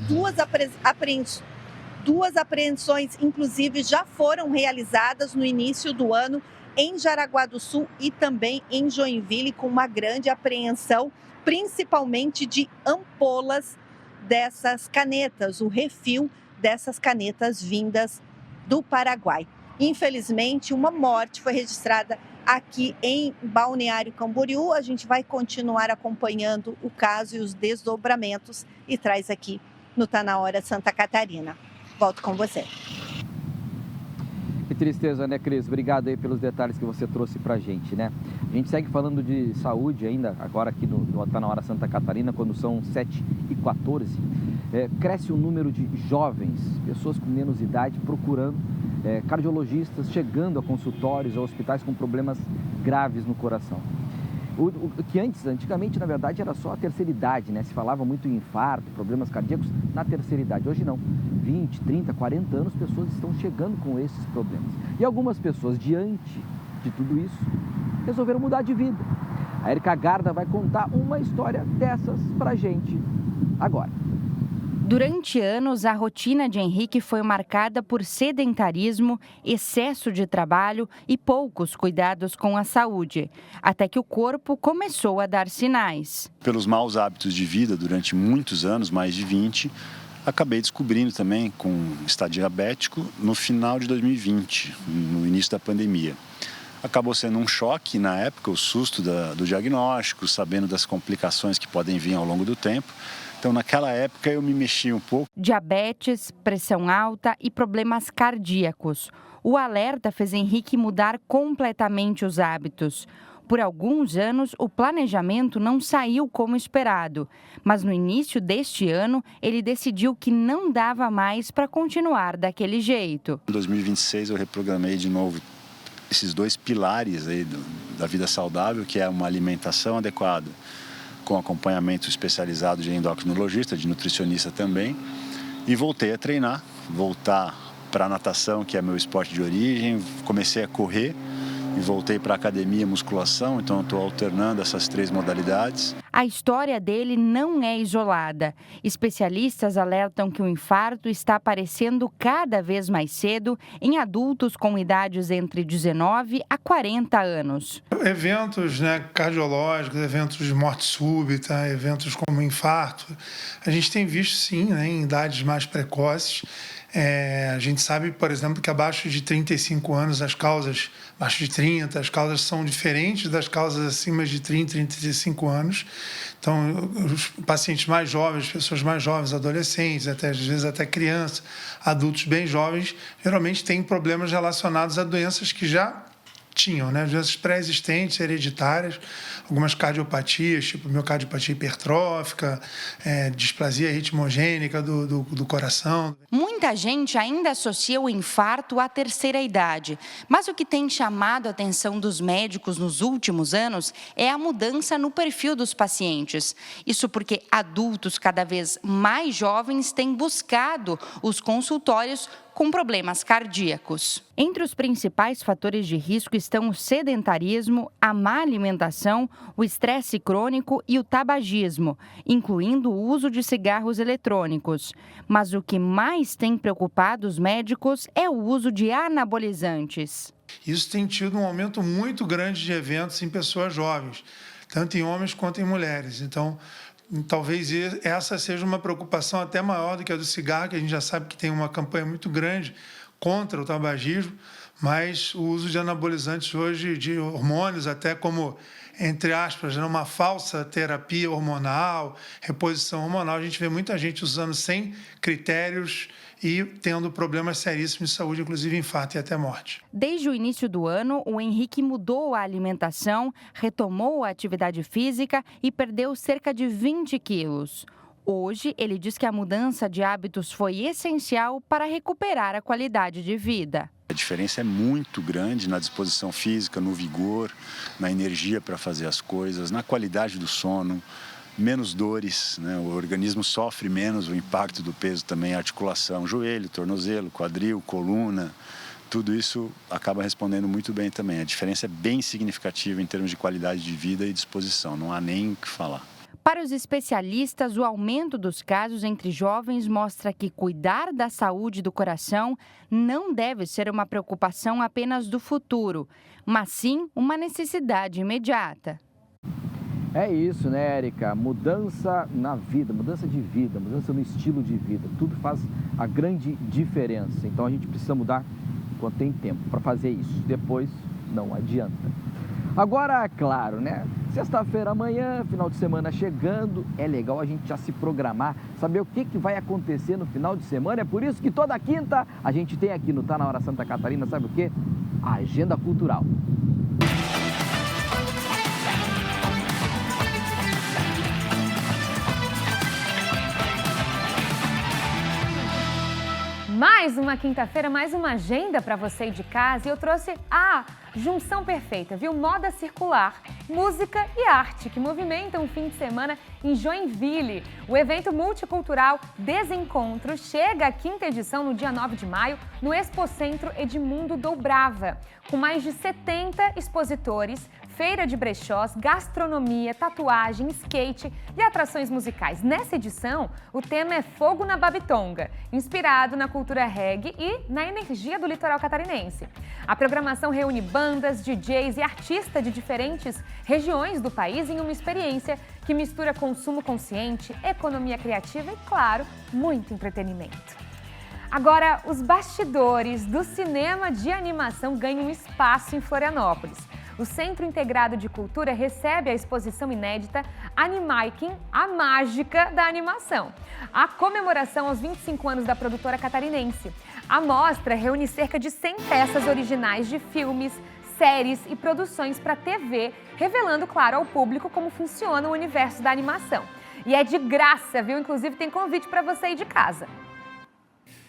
Duas apreensões, inclusive, já foram realizadas no início do ano em Jaraguá do Sul e também em Joinville, com uma grande apreensão, principalmente de ampolas dessas canetas, o refil dessas canetas vindas do Paraguai. Infelizmente, uma morte foi registrada aqui em Balneário Camboriú. A gente vai continuar acompanhando o caso e os desdobramentos e traz aqui no Tá Na Hora Santa Catarina. Volto com você. Que tristeza, né, Cris? Obrigado aí pelos detalhes que você trouxe pra gente, né? A gente segue falando de saúde ainda, agora aqui no Tá Na Hora Santa Catarina, quando são 7h14. Cresce o número de jovens, pessoas com menos idade, procurando cardiologistas, chegando a consultórios, a hospitais com problemas graves no coração. O que antigamente, na verdade, era só a terceira idade, né? Se falava muito em infarto, problemas cardíacos na terceira idade. Hoje não. 20, 30, 40 anos, pessoas estão chegando com esses problemas. E algumas pessoas, diante de tudo isso, resolveram mudar de vida. A Erika Garda vai contar uma história dessas pra gente agora. Durante anos, a rotina de Henrique foi marcada por sedentarismo, excesso de trabalho e poucos cuidados com a saúde, até que o corpo começou a dar sinais. Pelos maus hábitos de vida durante muitos anos, mais de 20, acabei descobrindo também com estado diabético no final de 2020, no início da pandemia. Acabou sendo um choque na época, o susto do diagnóstico, sabendo das complicações que podem vir ao longo do tempo. Então, naquela época, eu me mexi um pouco. Diabetes, pressão alta e problemas cardíacos. O alerta fez Henrique mudar completamente os hábitos. Por alguns anos, o planejamento não saiu como esperado. Mas no início deste ano, ele decidiu que não dava mais para continuar daquele jeito. Em 2026, eu reprogramei de novo esses dois pilares aí da vida saudável, que é uma alimentação adequada, com acompanhamento especializado de endocrinologista, de nutricionista também, e voltei a treinar, voltar para a natação, que é meu esporte de origem, comecei a correr e voltei para a academia, musculação, então eu estou alternando essas 3 modalidades. A história dele não é isolada. Especialistas alertam que o infarto está aparecendo cada vez mais cedo em adultos com idades entre 19 a 40 anos. Eventos cardiológicos, eventos de morte súbita, eventos como infarto, a gente tem visto sim, em idades mais precoces. A gente sabe, por exemplo, que abaixo de 35 anos as causas, abaixo de 30, as causas são diferentes das causas acima de 30, 35 anos. Então, os pacientes mais jovens, pessoas mais jovens, adolescentes, às vezes até crianças, adultos bem jovens, geralmente têm problemas relacionados a doenças que já tinham, doenças pré-existentes, hereditárias, algumas cardiopatias, tipo miocardiopatia hipertrófica, displasia ritmogênica do coração. Muita gente ainda associa o infarto à terceira idade, mas o que tem chamado a atenção dos médicos nos últimos anos é a mudança no perfil dos pacientes. Isso porque adultos cada vez mais jovens têm buscado os consultórios com problemas cardíacos. Entre os principais fatores de risco estão o sedentarismo, a má alimentação, o estresse crônico e o tabagismo, incluindo o uso de cigarros eletrônicos. Mas o que mais tem preocupado os médicos é o uso de anabolizantes. Isso tem tido um aumento muito grande de eventos em pessoas jovens, tanto em homens quanto em mulheres. Então, talvez essa seja uma preocupação até maior do que a do cigarro, que a gente já sabe que tem uma campanha muito grande contra o tabagismo, mas o uso de anabolizantes hoje, de hormônios, até como, entre aspas, uma falsa terapia hormonal, reposição hormonal, a gente vê muita gente usando sem critérios e tendo problemas seríssimos de saúde, inclusive infarto e até morte. Desde o início do ano, o Henrique mudou a alimentação, retomou a atividade física e perdeu cerca de 20 quilos. Hoje, ele diz que a mudança de hábitos foi essencial para recuperar a qualidade de vida. A diferença é muito grande na disposição física, no vigor, na energia para fazer as coisas, na qualidade do sono. Menos dores, o organismo sofre menos o impacto do peso também, articulação, joelho, tornozelo, quadril, coluna, tudo isso acaba respondendo muito bem também. A diferença é bem significativa em termos de qualidade de vida e disposição, não há nem o que falar. Para os especialistas, o aumento dos casos entre jovens mostra que cuidar da saúde do coração não deve ser uma preocupação apenas do futuro, mas sim uma necessidade imediata. É isso, né, Érica? Mudança na vida, mudança de vida, mudança no estilo de vida. Tudo faz a grande diferença. Então a gente precisa mudar enquanto tem tempo para fazer isso. Depois não adianta. Agora, claro, né? Sexta-feira amanhã, final de semana chegando, é legal a gente já se programar, saber o que vai acontecer no final de semana. É por isso que toda quinta a gente tem aqui no Tá Na Hora Santa Catarina, sabe o quê? A agenda cultural. Mais uma quinta-feira, mais uma agenda para você ir de casa e eu trouxe a junção perfeita, viu? Moda circular, música e arte que movimentam o fim de semana em Joinville. O evento multicultural Desencontro chega à quinta edição no dia 9 de maio no Expocentro Edmundo Doubrava, com mais de 70 expositores, feira de brechós, gastronomia, tatuagem, skate e atrações musicais. Nessa edição, o tema é Fogo na Babitonga, inspirado na cultura reggae e na energia do litoral catarinense. A programação reúne bandas, DJs e artistas de diferentes regiões do país em uma experiência que mistura consumo consciente, economia criativa e, claro, muito entretenimento. Agora, os bastidores do cinema de animação ganham espaço em Florianópolis. O Centro Integrado de Cultura recebe a exposição inédita Animaiking, a mágica da animação, a comemoração aos 25 anos da produtora catarinense. A mostra reúne cerca de 100 peças originais de filmes, séries e produções para TV, revelando, claro, ao público como funciona o universo da animação. E é de graça, viu? Inclusive tem convite para você ir de casa.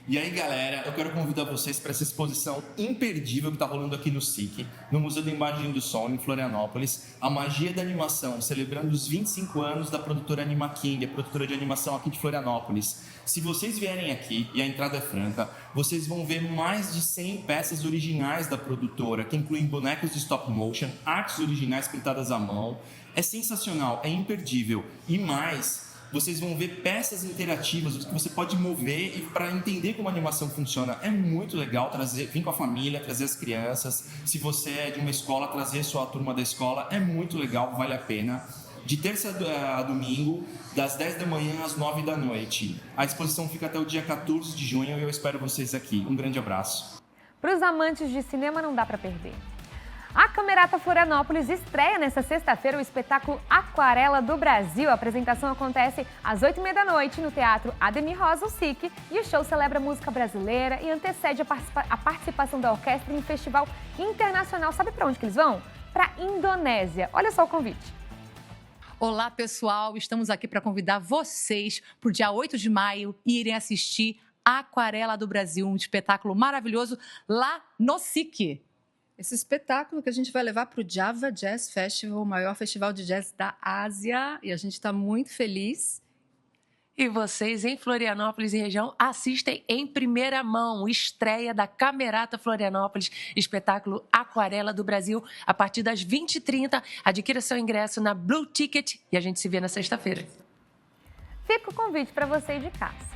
E aí, galera, eu quero convidar vocês para essa exposição imperdível que está rolando aqui no SIC, no Museu da Imagem e do Som, em Florianópolis, a magia da animação, celebrando os 25 anos da produtora Anima King, a produtora de animação aqui de Florianópolis. Se vocês vierem aqui, e a entrada é franca, vocês vão ver mais de 100 peças originais da produtora, que incluem bonecos de stop motion, artes originais pintadas à mão. É sensacional, é imperdível. E mais, vocês vão ver peças interativas que você pode mover e para entender como a animação funciona. É muito legal vir com a família, trazer as crianças. Se você é de uma escola, trazer sua turma da escola. É muito legal, vale a pena. De terça a domingo, das 10 da manhã às 9 da noite. A exposição fica até o dia 14 de junho e eu espero vocês aqui. Um grande abraço. Para os amantes de cinema, não dá para perder. A Camerata Florianópolis estreia nesta sexta-feira o espetáculo Aquarela do Brasil. A apresentação acontece às 8h30 da noite no Teatro Ademir Rosa, o SIC, e o show celebra música brasileira e antecede a participação da orquestra em um festival internacional. Sabe para onde que eles vão? Para a Indonésia. Olha só o convite. Olá, pessoal! Estamos aqui para convidar vocês para o dia 8 de maio e irem assistir Aquarela do Brasil, um espetáculo maravilhoso lá no SIC. Esse espetáculo que a gente vai levar para o Java Jazz Festival, o maior festival de jazz da Ásia, e a gente está muito feliz. E vocês em Florianópolis e região assistem em primeira mão, estreia da Camerata Florianópolis, espetáculo Aquarela do Brasil, a partir das 20h30. Adquira seu ingresso na Blue Ticket e a gente se vê na sexta-feira. Fica o convite para você de casa.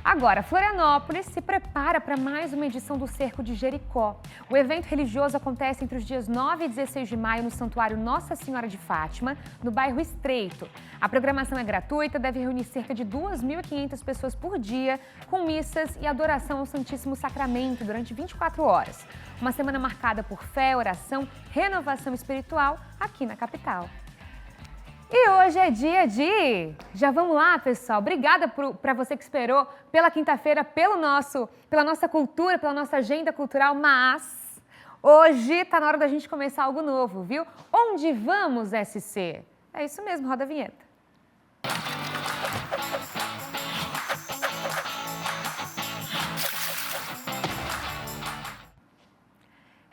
Agora, Florianópolis se prepara para mais uma edição do Cerco de Jericó. O evento religioso acontece entre os dias 9 e 16 de maio no Santuário Nossa Senhora de Fátima, no bairro Estreito. A programação é gratuita, deve reunir cerca de 2.500 pessoas por dia, com missas e adoração ao Santíssimo Sacramento durante 24 horas. Uma semana marcada por fé, oração, renovação espiritual aqui na capital. E hoje é dia de... Já vamos lá, pessoal. Obrigada para você que esperou pela quinta-feira, pela nossa cultura, pela nossa agenda cultural, mas hoje está na hora da gente começar algo novo, viu? Onde vamos, SC? É isso mesmo, roda a vinheta.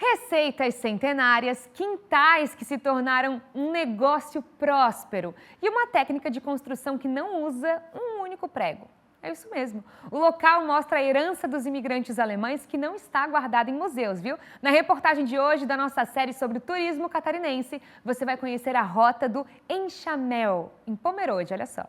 Receitas centenárias, quintais que se tornaram um negócio próspero e uma técnica de construção que não usa um único prego. É isso mesmo. O local mostra a herança dos imigrantes alemães que não está guardada em museus, viu? Na reportagem de hoje da nossa série sobre turismo catarinense, você vai conhecer a rota do Enxamel, em Pomerode, olha só.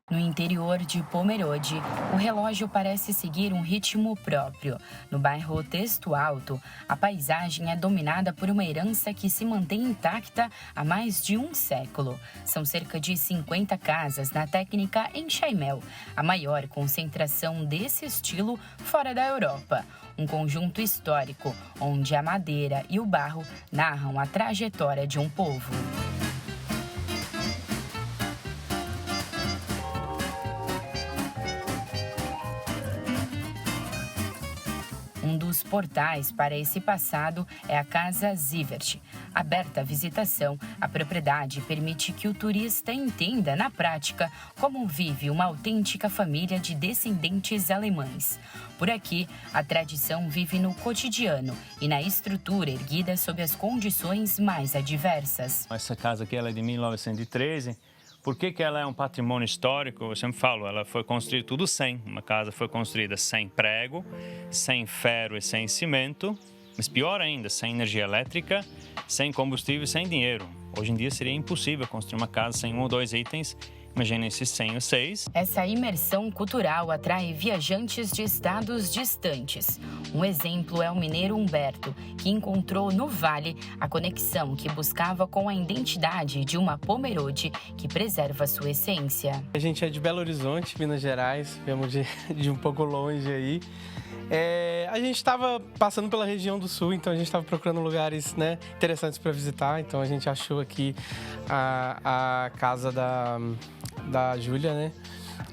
No interior de Pomerode, o relógio parece seguir um ritmo próprio. No bairro Testo Alto, a paisagem é dominada por uma herança que se mantém intacta há mais de um século. São cerca de 50 casas na técnica Enxamel, a maior concentração desse estilo fora da Europa. Um conjunto histórico, onde a madeira e o barro narram a trajetória de um povo. Um dos portais para esse passado é a Casa Zivert. Aberta à visitação, a propriedade permite que o turista entenda na prática como vive uma autêntica família de descendentes alemães. Por aqui, a tradição vive no cotidiano e na estrutura erguida sob as condições mais adversas. Essa casa aqui ela é de 1913. Por que ela é um patrimônio histórico? Eu sempre falo, ela foi construída tudo sem. Uma casa foi construída sem prego, sem ferro e sem cimento, mas pior ainda, sem energia elétrica, sem combustível e sem dinheiro. Hoje em dia seria impossível construir uma casa sem 1 ou 2 itens. Imaginem se 100 ou 6. Essa imersão cultural atrai viajantes de estados distantes. Um exemplo é o mineiro Humberto, que encontrou no Vale a conexão que buscava com a identidade de uma Pomerode que preserva sua essência. A gente é de Belo Horizonte, Minas Gerais, viemos de um pouco longe aí. A gente estava passando pela região do sul, então a gente estava procurando lugares, né, interessantes para visitar. Então a gente achou aqui a casa da Júlia, né?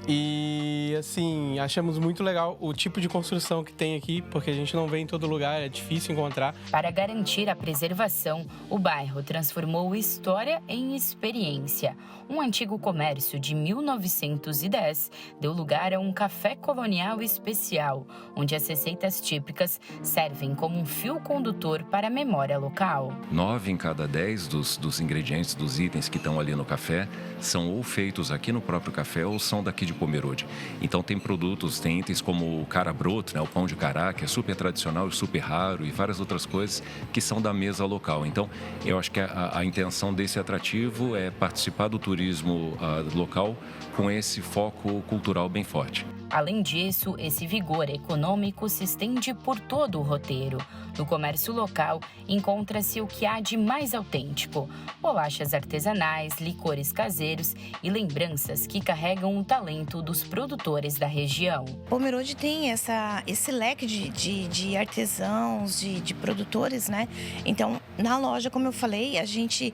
E, assim, achamos muito legal o tipo de construção que tem aqui, porque a gente não vê em todo lugar, é difícil encontrar. Para garantir a preservação, o bairro transformou história em experiência. Um antigo comércio de 1910 deu lugar a um café colonial especial, onde as receitas típicas servem como um fio condutor para a memória local. 9 em cada 10 dos ingredientes, dos itens que estão ali no café, são ou feitos aqui no próprio café ou são daqui de Pomerode. Então tem produtos, tem itens como o cara broto, né, o pão de cará, que é super tradicional e super raro, e várias outras coisas que são da mesa local. Então eu acho que a intenção desse atrativo é participar do turismo local com esse foco cultural bem forte. Além disso, esse vigor econômico se estende por todo o roteiro. No comércio local, encontra-se o que há de mais autêntico: bolachas artesanais, licores caseiros e lembranças que carregam o talento dos produtores da região. Pomerode tem esse leque de artesãos, de produtores, né? Então, na loja, como eu falei, a gente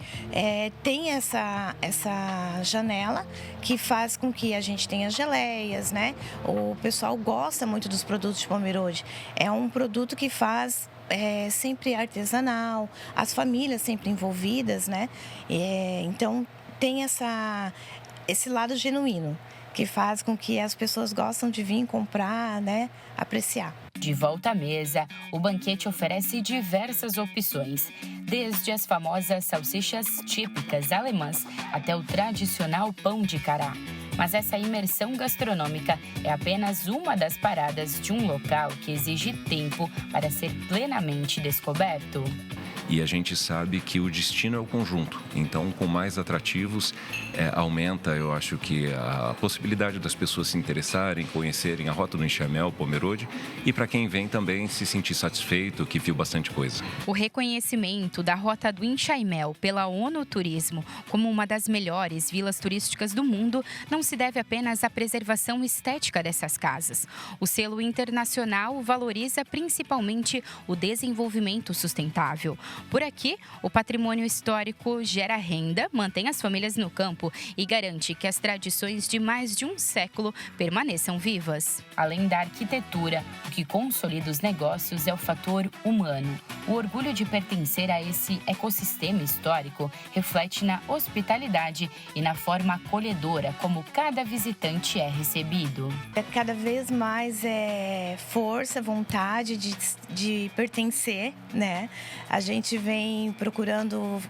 tem essa janela que faz com que a gente tenha geleias, né? O pessoal gosta muito dos produtos de Pomerode. É um produto que faz sempre artesanal, as famílias sempre envolvidas, né? Então, tem esse lado genuíno, que faz com que as pessoas gostam de vir comprar, né? Apreciar. De volta à mesa, o banquete oferece diversas opções, desde as famosas salsichas típicas alemãs até o tradicional pão de cará. Mas essa imersão gastronômica é apenas uma das paradas de um local que exige tempo para ser plenamente descoberto. E a gente sabe que o destino é o conjunto. Então, com mais atrativos, aumenta, eu acho que a possibilidade das pessoas se interessarem, conhecerem a Rota do Enxaimel, Pomerode, e para quem vem também se sentir satisfeito, que viu bastante coisa. O reconhecimento da Rota do Enxaimel pela ONU Turismo como uma das melhores vilas turísticas do mundo não se deve apenas à preservação estética dessas casas. O selo internacional valoriza principalmente o desenvolvimento sustentável. Por aqui, o patrimônio histórico gera renda, mantém as famílias no campo e garante que as tradições de mais de um século permaneçam vivas. Além da arquitetura, o que consolida os negócios é o fator humano. O orgulho de pertencer a esse ecossistema histórico reflete na hospitalidade e na forma acolhedora como cada visitante é recebido. Cada vez mais força, vontade de pertencer, né? A gente vem procurando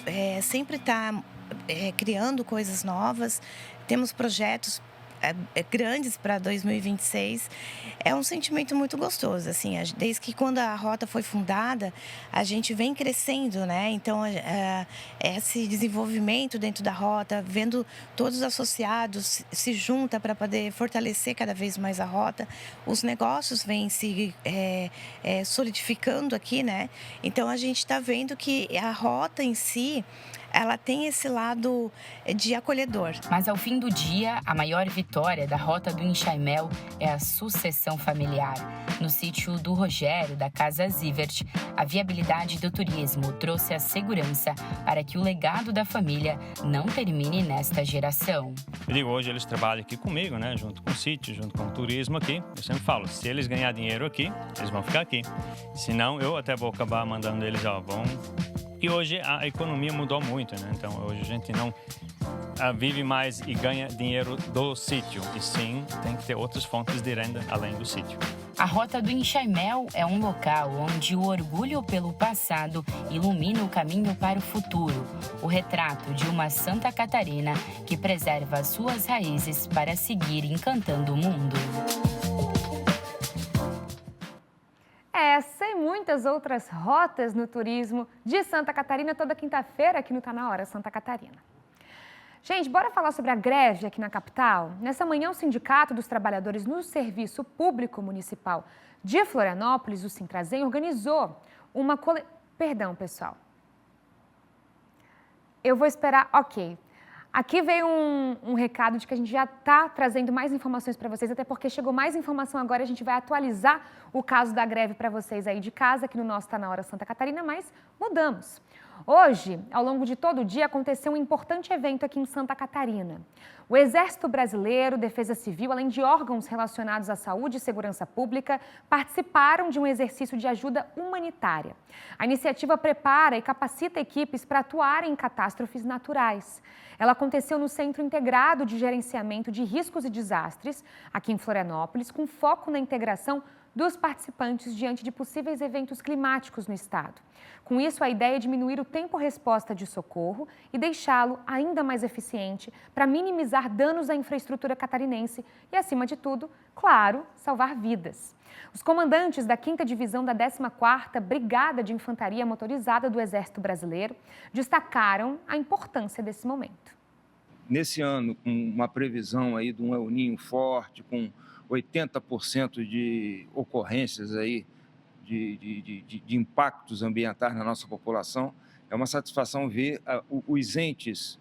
sempre estar criando coisas novas. Temos projetos grandes para 2026. É um sentimento muito gostoso, assim, desde que quando a rota foi fundada, a gente vem crescendo, né? Então, esse desenvolvimento dentro da rota, vendo todos os associados se juntam para poder fortalecer cada vez mais a rota, os negócios vêm se solidificando aqui, né? Então, a gente está vendo que a rota em si, ela tem esse lado de acolhedor. Mas ao fim do dia, a maior vitória da Rota do Enxaimel é a sucessão familiar. No sítio do Rogério, da Casa Zivert, a viabilidade do turismo trouxe a segurança para que o legado da família não termine nesta geração. Eu digo, hoje eles trabalham aqui comigo, né? Junto com o sítio, junto com o turismo aqui. Eu sempre falo, se eles ganharem dinheiro aqui, eles vão ficar aqui. Senão, eu até vou acabar mandando eles, vão... E hoje a economia mudou muito, né? Então hoje a gente não vive mais e ganha dinheiro do sítio. E sim, tem que ter outras fontes de renda além do sítio. A Rota do Enxaimel é um local onde o orgulho pelo passado ilumina o caminho para o futuro. O retrato de uma Santa Catarina que preserva as suas raízes para seguir encantando o mundo. Essa e muitas outras rotas no turismo de Santa Catarina toda quinta-feira aqui no Tá Na Hora Santa Catarina. Gente, bora falar sobre a greve aqui na capital? Nessa manhã, o Sindicato dos Trabalhadores no Serviço Público Municipal de Florianópolis, o Sintrasem, organizou uma Perdão, pessoal. Eu vou esperar... Ok. Aqui veio um recado de que a gente já está trazendo mais informações para vocês, até porque chegou mais informação agora, a gente vai atualizar o caso da greve para vocês aí de casa, aqui no nosso Tá Na Hora Santa Catarina, mas mudamos. Hoje, ao longo de todo o dia, aconteceu um importante evento aqui em Santa Catarina. O Exército Brasileiro, Defesa Civil, além de órgãos relacionados à saúde e segurança pública, participaram de um exercício de ajuda humanitária. A iniciativa prepara e capacita equipes para atuarem em catástrofes naturais. Ela aconteceu no Centro Integrado de Gerenciamento de Riscos e Desastres, aqui em Florianópolis, com foco na integração dos participantes diante de possíveis eventos climáticos no estado. Com isso, a ideia é diminuir o tempo-resposta de socorro e deixá-lo ainda mais eficiente para minimizar danos à infraestrutura catarinense e, acima de tudo, claro, salvar vidas. Os comandantes da 5ª Divisão da 14ª Brigada de Infantaria Motorizada do Exército Brasileiro destacaram a importância desse momento. Nesse ano, com uma previsão aí de um El Niño forte, com 80% de ocorrências aí de impactos ambientais na nossa população, é uma satisfação ver os entes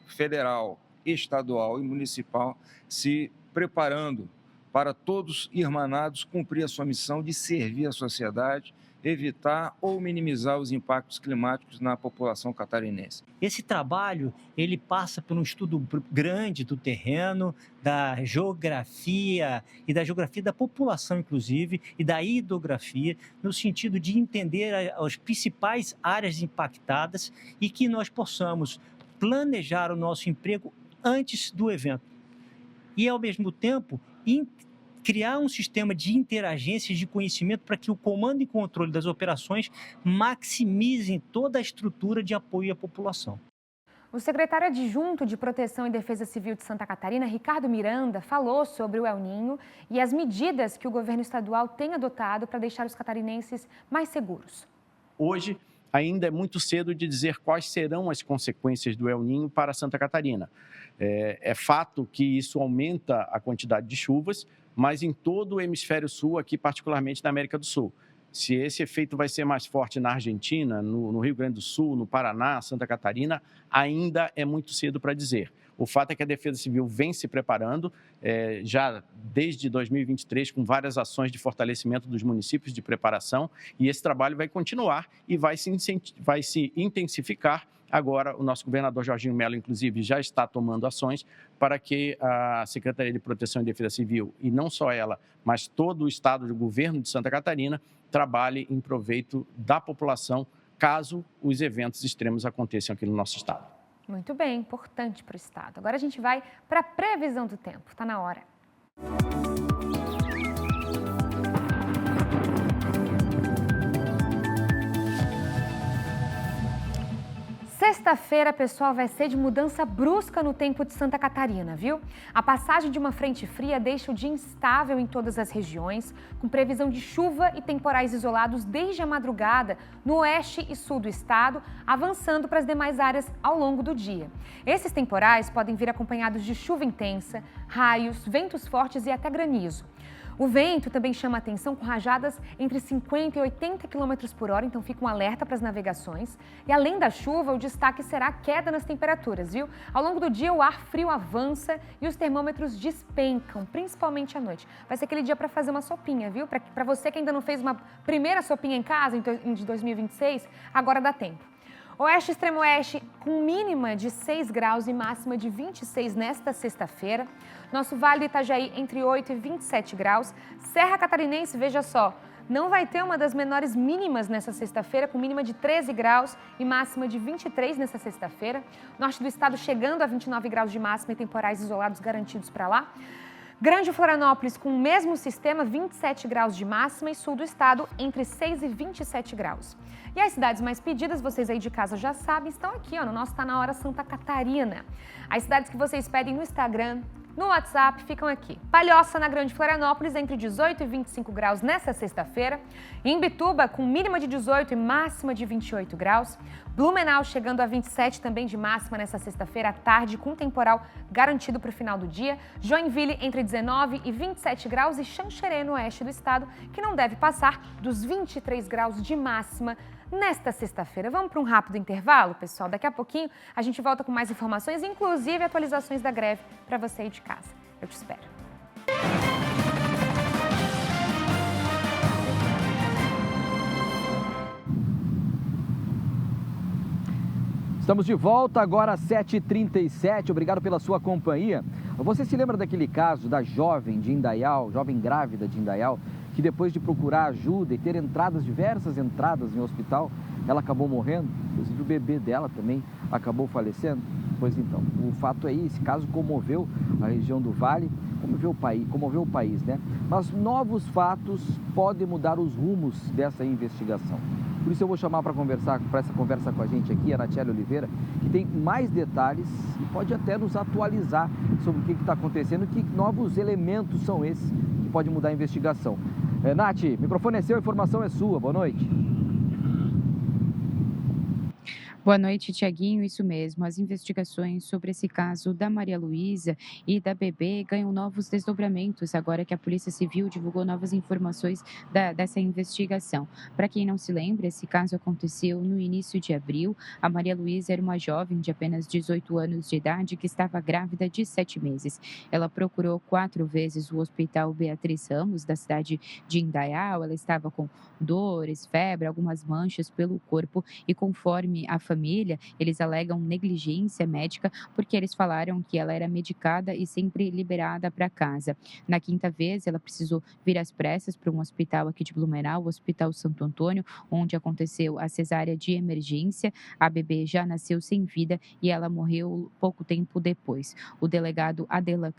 federal, estadual e municipal se preparando para todos irmanados cumprir a sua missão de servir a sociedade, evitar ou minimizar os impactos climáticos na população catarinense. Esse trabalho, ele passa por um estudo grande do terreno, da geografia e da geografia da população, inclusive, e da hidrografia, no sentido de entender as principais áreas impactadas e que nós possamos planejar o nosso emprego antes do evento. E, ao mesmo tempo, criar um sistema de interagência de conhecimento para que o comando e controle das operações maximizem toda a estrutura de apoio à população. O secretário adjunto de Proteção e Defesa Civil de Santa Catarina, Ricardo Miranda, falou sobre o El Niño e as medidas que o governo estadual tem adotado para deixar os catarinenses mais seguros. Hoje, ainda é muito cedo de dizer quais serão as consequências do El Niño para Santa Catarina. É fato que isso aumenta a quantidade de chuvas, mas em todo o hemisfério sul, aqui particularmente na América do Sul. Se esse efeito vai ser mais forte na Argentina, no Rio Grande do Sul, no Paraná, Santa Catarina, ainda é muito cedo para dizer. O fato é que a Defesa Civil vem se preparando, já desde 2023, com várias ações de fortalecimento dos municípios de preparação, e esse trabalho vai continuar e vai se intensificar. Agora, o nosso governador Jorginho Mello, inclusive, já está tomando ações para que a Secretaria de Proteção e Defesa Civil, e não só ela, mas todo o estado do governo de Santa Catarina, trabalhe em proveito da população, caso os eventos extremos aconteçam aqui no nosso estado. Muito bem, importante para o estado. Agora a gente vai para a previsão do tempo. Está na hora. Sexta-feira, pessoal, vai ser de mudança brusca no tempo de Santa Catarina, viu? A passagem de uma frente fria deixa o dia instável em todas as regiões, com previsão de chuva e temporais isolados desde a madrugada no oeste e sul do estado, avançando para as demais áreas ao longo do dia. Esses temporais podem vir acompanhados de chuva intensa, raios, ventos fortes e até granizo. O vento também chama atenção com rajadas entre 50 e 80 km por hora, então fica um alerta para as navegações. E além da chuva, o destaque será a queda nas temperaturas, viu? Ao longo do dia, o ar frio avança e os termômetros despencam, principalmente à noite. Vai ser aquele dia para fazer uma sopinha, viu? Para você que ainda não fez uma primeira sopinha em casa de 2026, agora dá tempo. Oeste e extremo oeste com mínima de 6 graus e máxima de 26 nesta sexta-feira. Nosso Vale do Itajaí entre 8 e 27 graus. Serra Catarinense, veja só, não vai ter uma das menores mínimas nessa sexta-feira, com mínima de 13 graus e máxima de 23 nessa sexta-feira. Norte do estado chegando a 29 graus de máxima e temporais isolados garantidos para lá. Grande Florianópolis com o mesmo sistema, 27 graus de máxima e sul do estado entre 6 e 27 graus. E as cidades mais pedidas, vocês aí de casa já sabem, estão aqui, no nosso Tá Na Hora Santa Catarina. As cidades que vocês pedem no Instagram, no WhatsApp, ficam aqui. Palhoça, na Grande Florianópolis, entre 18 e 25 graus nesta sexta-feira. Imbituba, com mínima de 18 e máxima de 28 graus. Blumenau, chegando a 27 também de máxima nessa sexta-feira à tarde, com temporal garantido para o final do dia. Joinville, entre 19 e 27 graus. E Xanxerê, no oeste do estado, que não deve passar dos 23 graus de máxima nesta sexta-feira. Vamos para um rápido intervalo, pessoal? Daqui a pouquinho a gente volta com mais informações, inclusive atualizações da greve para você aí de casa. Eu te espero. Estamos de volta agora às 7h37. Obrigado pela sua companhia. Você se lembra daquele caso da jovem de Indaial, jovem grávida de Indaial, que depois de procurar ajuda e ter diversas entradas em hospital, ela acabou morrendo? Inclusive o bebê dela também acabou falecendo? Pois então, o fato é esse caso comoveu a região do Vale, comoveu o país, né? Mas novos fatos podem mudar os rumos dessa investigação. Por isso eu vou chamar para essa conversa com a gente aqui, a Nathalie Oliveira, que tem mais detalhes e pode até nos atualizar sobre o que está acontecendo e que novos elementos são esses que podem mudar a investigação. Nath, o microfone é seu, a informação é sua. Boa noite. Boa noite, Tiaguinho. Isso mesmo. As investigações sobre esse caso da Maria Luísa e da bebê ganham novos desdobramentos agora que a Polícia Civil divulgou novas informações dessa investigação. Para quem não se lembra, esse caso aconteceu no início de abril. A Maria Luísa era uma jovem de apenas 18 anos de idade que estava grávida de 7 meses. Ela procurou 4 vezes o Hospital Beatriz Ramos, da cidade de Indaial. Ela estava com dores, febre, algumas manchas pelo corpo e, conforme a família, eles alegam negligência médica porque eles falaram que ela era medicada e sempre liberada para casa. Na quinta vez, ela precisou vir às pressas para um hospital aqui de Blumenau, o Hospital Santo Antônio, onde aconteceu a cesárea de emergência. A bebê já nasceu sem vida e ela morreu pouco tempo depois. O delegado Adelan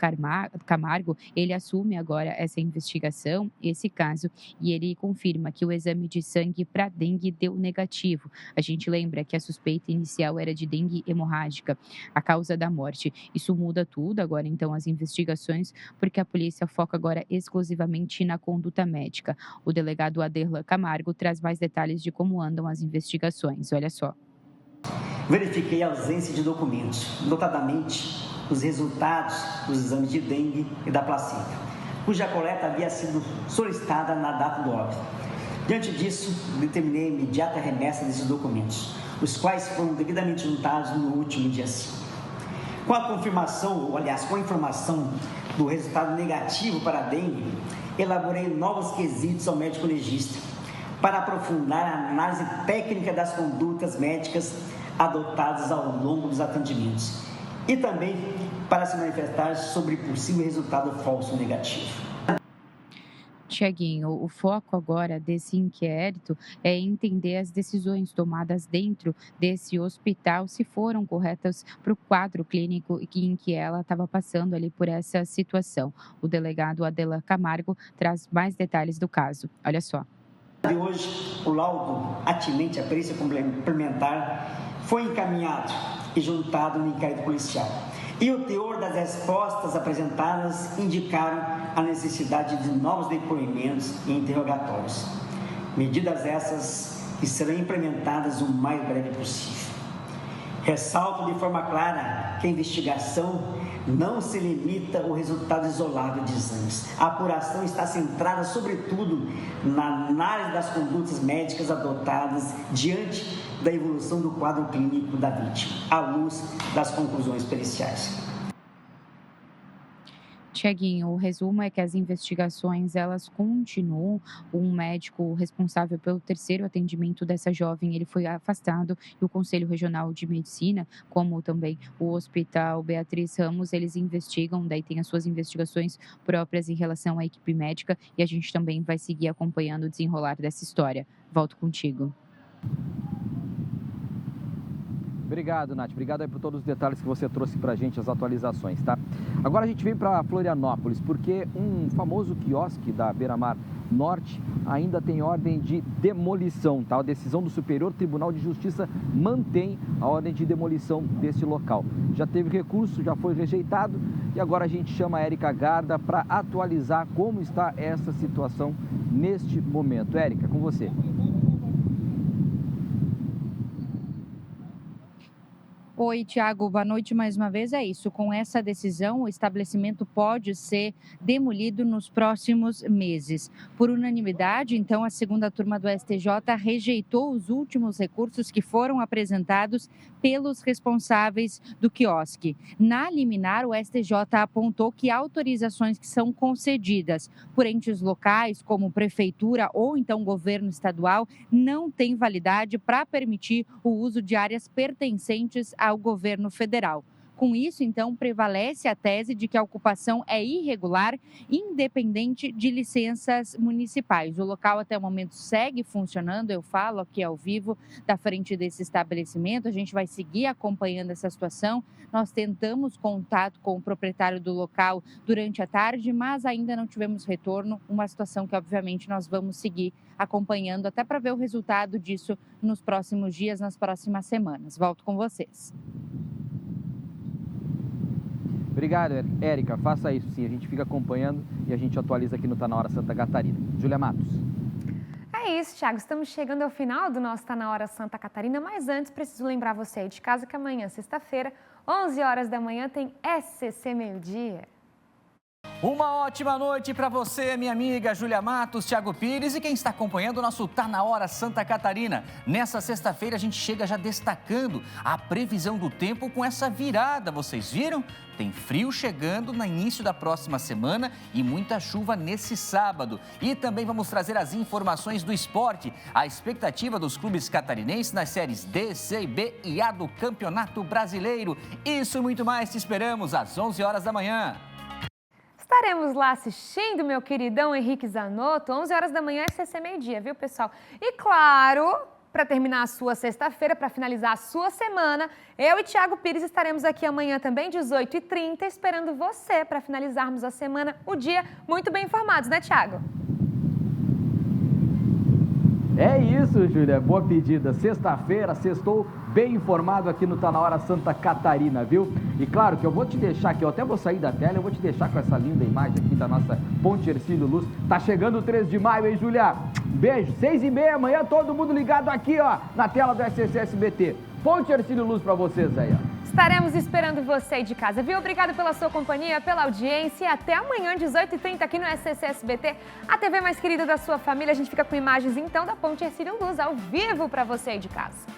Camargo, ele assume agora essa investigação, esse caso, e ele confirma que o exame de sangue para dengue deu negativo. A gente lembra que a suspeita inicial era de dengue hemorrágica, a causa da morte. Isso muda tudo agora, então, as investigações, porque a polícia foca agora exclusivamente na conduta médica. O delegado Adelan Camargo traz mais detalhes de como andam as investigações. Olha só. Verifiquei a ausência de documentos, notadamente os resultados dos exames de dengue e da placenta, cuja coleta havia sido solicitada na data do óbito. Diante disso, determinei a imediata remessa desses documentos, os quais foram devidamente juntados no último dia 5. Com a informação do resultado negativo para a dengue, elaborei novos quesitos ao médico legista para aprofundar a análise técnica das condutas médicas adotadas ao longo dos atendimentos e também para se manifestar sobre possível resultado falso negativo. Tiaguinho, o foco agora desse inquérito é entender as decisões tomadas dentro desse hospital, se foram corretas para o quadro clínico em que ela estava passando ali por essa situação. O delegado Adelan Camargo traz mais detalhes do caso. Olha só. De hoje, o laudo atinente à perícia complementar foi encaminhado e juntado no inquérito policial. E o teor das respostas apresentadas indicaram a necessidade de novos depoimentos e interrogatórios. Medidas essas que serão implementadas o mais breve possível. Ressalto de forma clara que a investigação não se limita ao resultado isolado de exames. A apuração está centrada, sobretudo, na análise das condutas médicas adotadas diante da evolução do quadro clínico da vítima, à luz das conclusões periciais. Tiaguinho, o resumo é que as investigações, elas continuam. Um médico responsável pelo terceiro atendimento dessa jovem, ele foi afastado, e o Conselho Regional de Medicina, como também o Hospital Beatriz Ramos, eles investigam, daí tem as suas investigações próprias em relação à equipe médica, e a gente também vai seguir acompanhando o desenrolar dessa história. Volto contigo. Obrigado, Nath. Obrigado aí por todos os detalhes que você trouxe para a gente, as atualizações, tá? Agora a gente vem para Florianópolis, porque um famoso quiosque da Beira-Mar Norte ainda tem ordem de demolição, tá? A decisão do Superior Tribunal de Justiça mantém a ordem de demolição desse local. Já teve recurso, já foi rejeitado, e agora a gente chama a Érica Garda para atualizar como está essa situação neste momento. Érica, com você. Oi, Tiago, boa noite mais uma vez. É isso, com essa decisão, o estabelecimento pode ser demolido nos próximos meses. Por unanimidade, então, a segunda turma do STJ rejeitou os últimos recursos que foram apresentados pelos responsáveis do quiosque. Na liminar, o STJ apontou que autorizações que são concedidas por entes locais, como prefeitura ou então governo estadual, não têm validade para permitir o uso de áreas pertencentes ao governo federal. Com isso, então, prevalece a tese de que a ocupação é irregular, independente de licenças municipais. O local, até o momento, segue funcionando, eu falo aqui ao vivo, da frente desse estabelecimento. A gente vai seguir acompanhando essa situação. Nós tentamos contato com o proprietário do local durante a tarde, mas ainda não tivemos retorno. Uma situação que, obviamente, nós vamos seguir acompanhando até para ver o resultado disso nos próximos dias, nas próximas semanas. Volto com vocês. Obrigado, Érica. Faça isso sim. A gente fica acompanhando e a gente atualiza aqui no Tá Na Hora Santa Catarina. Júlia Matos. É isso, Thiago. Estamos chegando ao final do nosso Tá Na Hora Santa Catarina, mas antes preciso lembrar você aí de casa que amanhã, sexta-feira, 11 horas da manhã, tem SCC Meio-Dia. Uma ótima noite para você, minha amiga Júlia Matos, Thiago Pires e quem está acompanhando o nosso Tá Na Hora Santa Catarina. Nessa sexta-feira a gente chega já destacando a previsão do tempo com essa virada, vocês viram? Tem frio chegando no início da próxima semana e muita chuva nesse sábado. E também vamos trazer as informações do esporte, a expectativa dos clubes catarinenses nas séries D, C e B e A do Campeonato Brasileiro. Isso e muito mais te esperamos às 11 horas da manhã. Estaremos lá assistindo, meu queridão Henrique Zanotto, 11 horas da manhã, SCC Meio-Dia, viu, pessoal? E claro, para terminar a sua sexta-feira, para finalizar a sua semana, eu e Thiago Pires estaremos aqui amanhã também, 18h30, esperando você para finalizarmos a semana, o dia, muito bem informados, né, Thiago? É isso, Júlia. Boa pedida. Sexta-feira, sextou bem informado aqui no Tá Na Hora Santa Catarina, viu? E claro que eu vou te deixar aqui, eu até vou sair da tela, eu vou te deixar com essa linda imagem aqui da nossa Ponte Hercílio Luz. Tá chegando o 3 de maio, hein, Júlia? Beijo. 6h30, amanhã todo mundo ligado aqui, ó, na tela do SCC SBT. Ponte Hercílio Luz pra vocês aí, ó. Estaremos esperando você aí de casa, viu? Obrigado pela sua companhia, pela audiência e até amanhã, 18h30, aqui no SCC SBT, a TV mais querida da sua família. A gente fica com imagens, então, da Ponte Hercílio Luz, ao vivo para você aí de casa.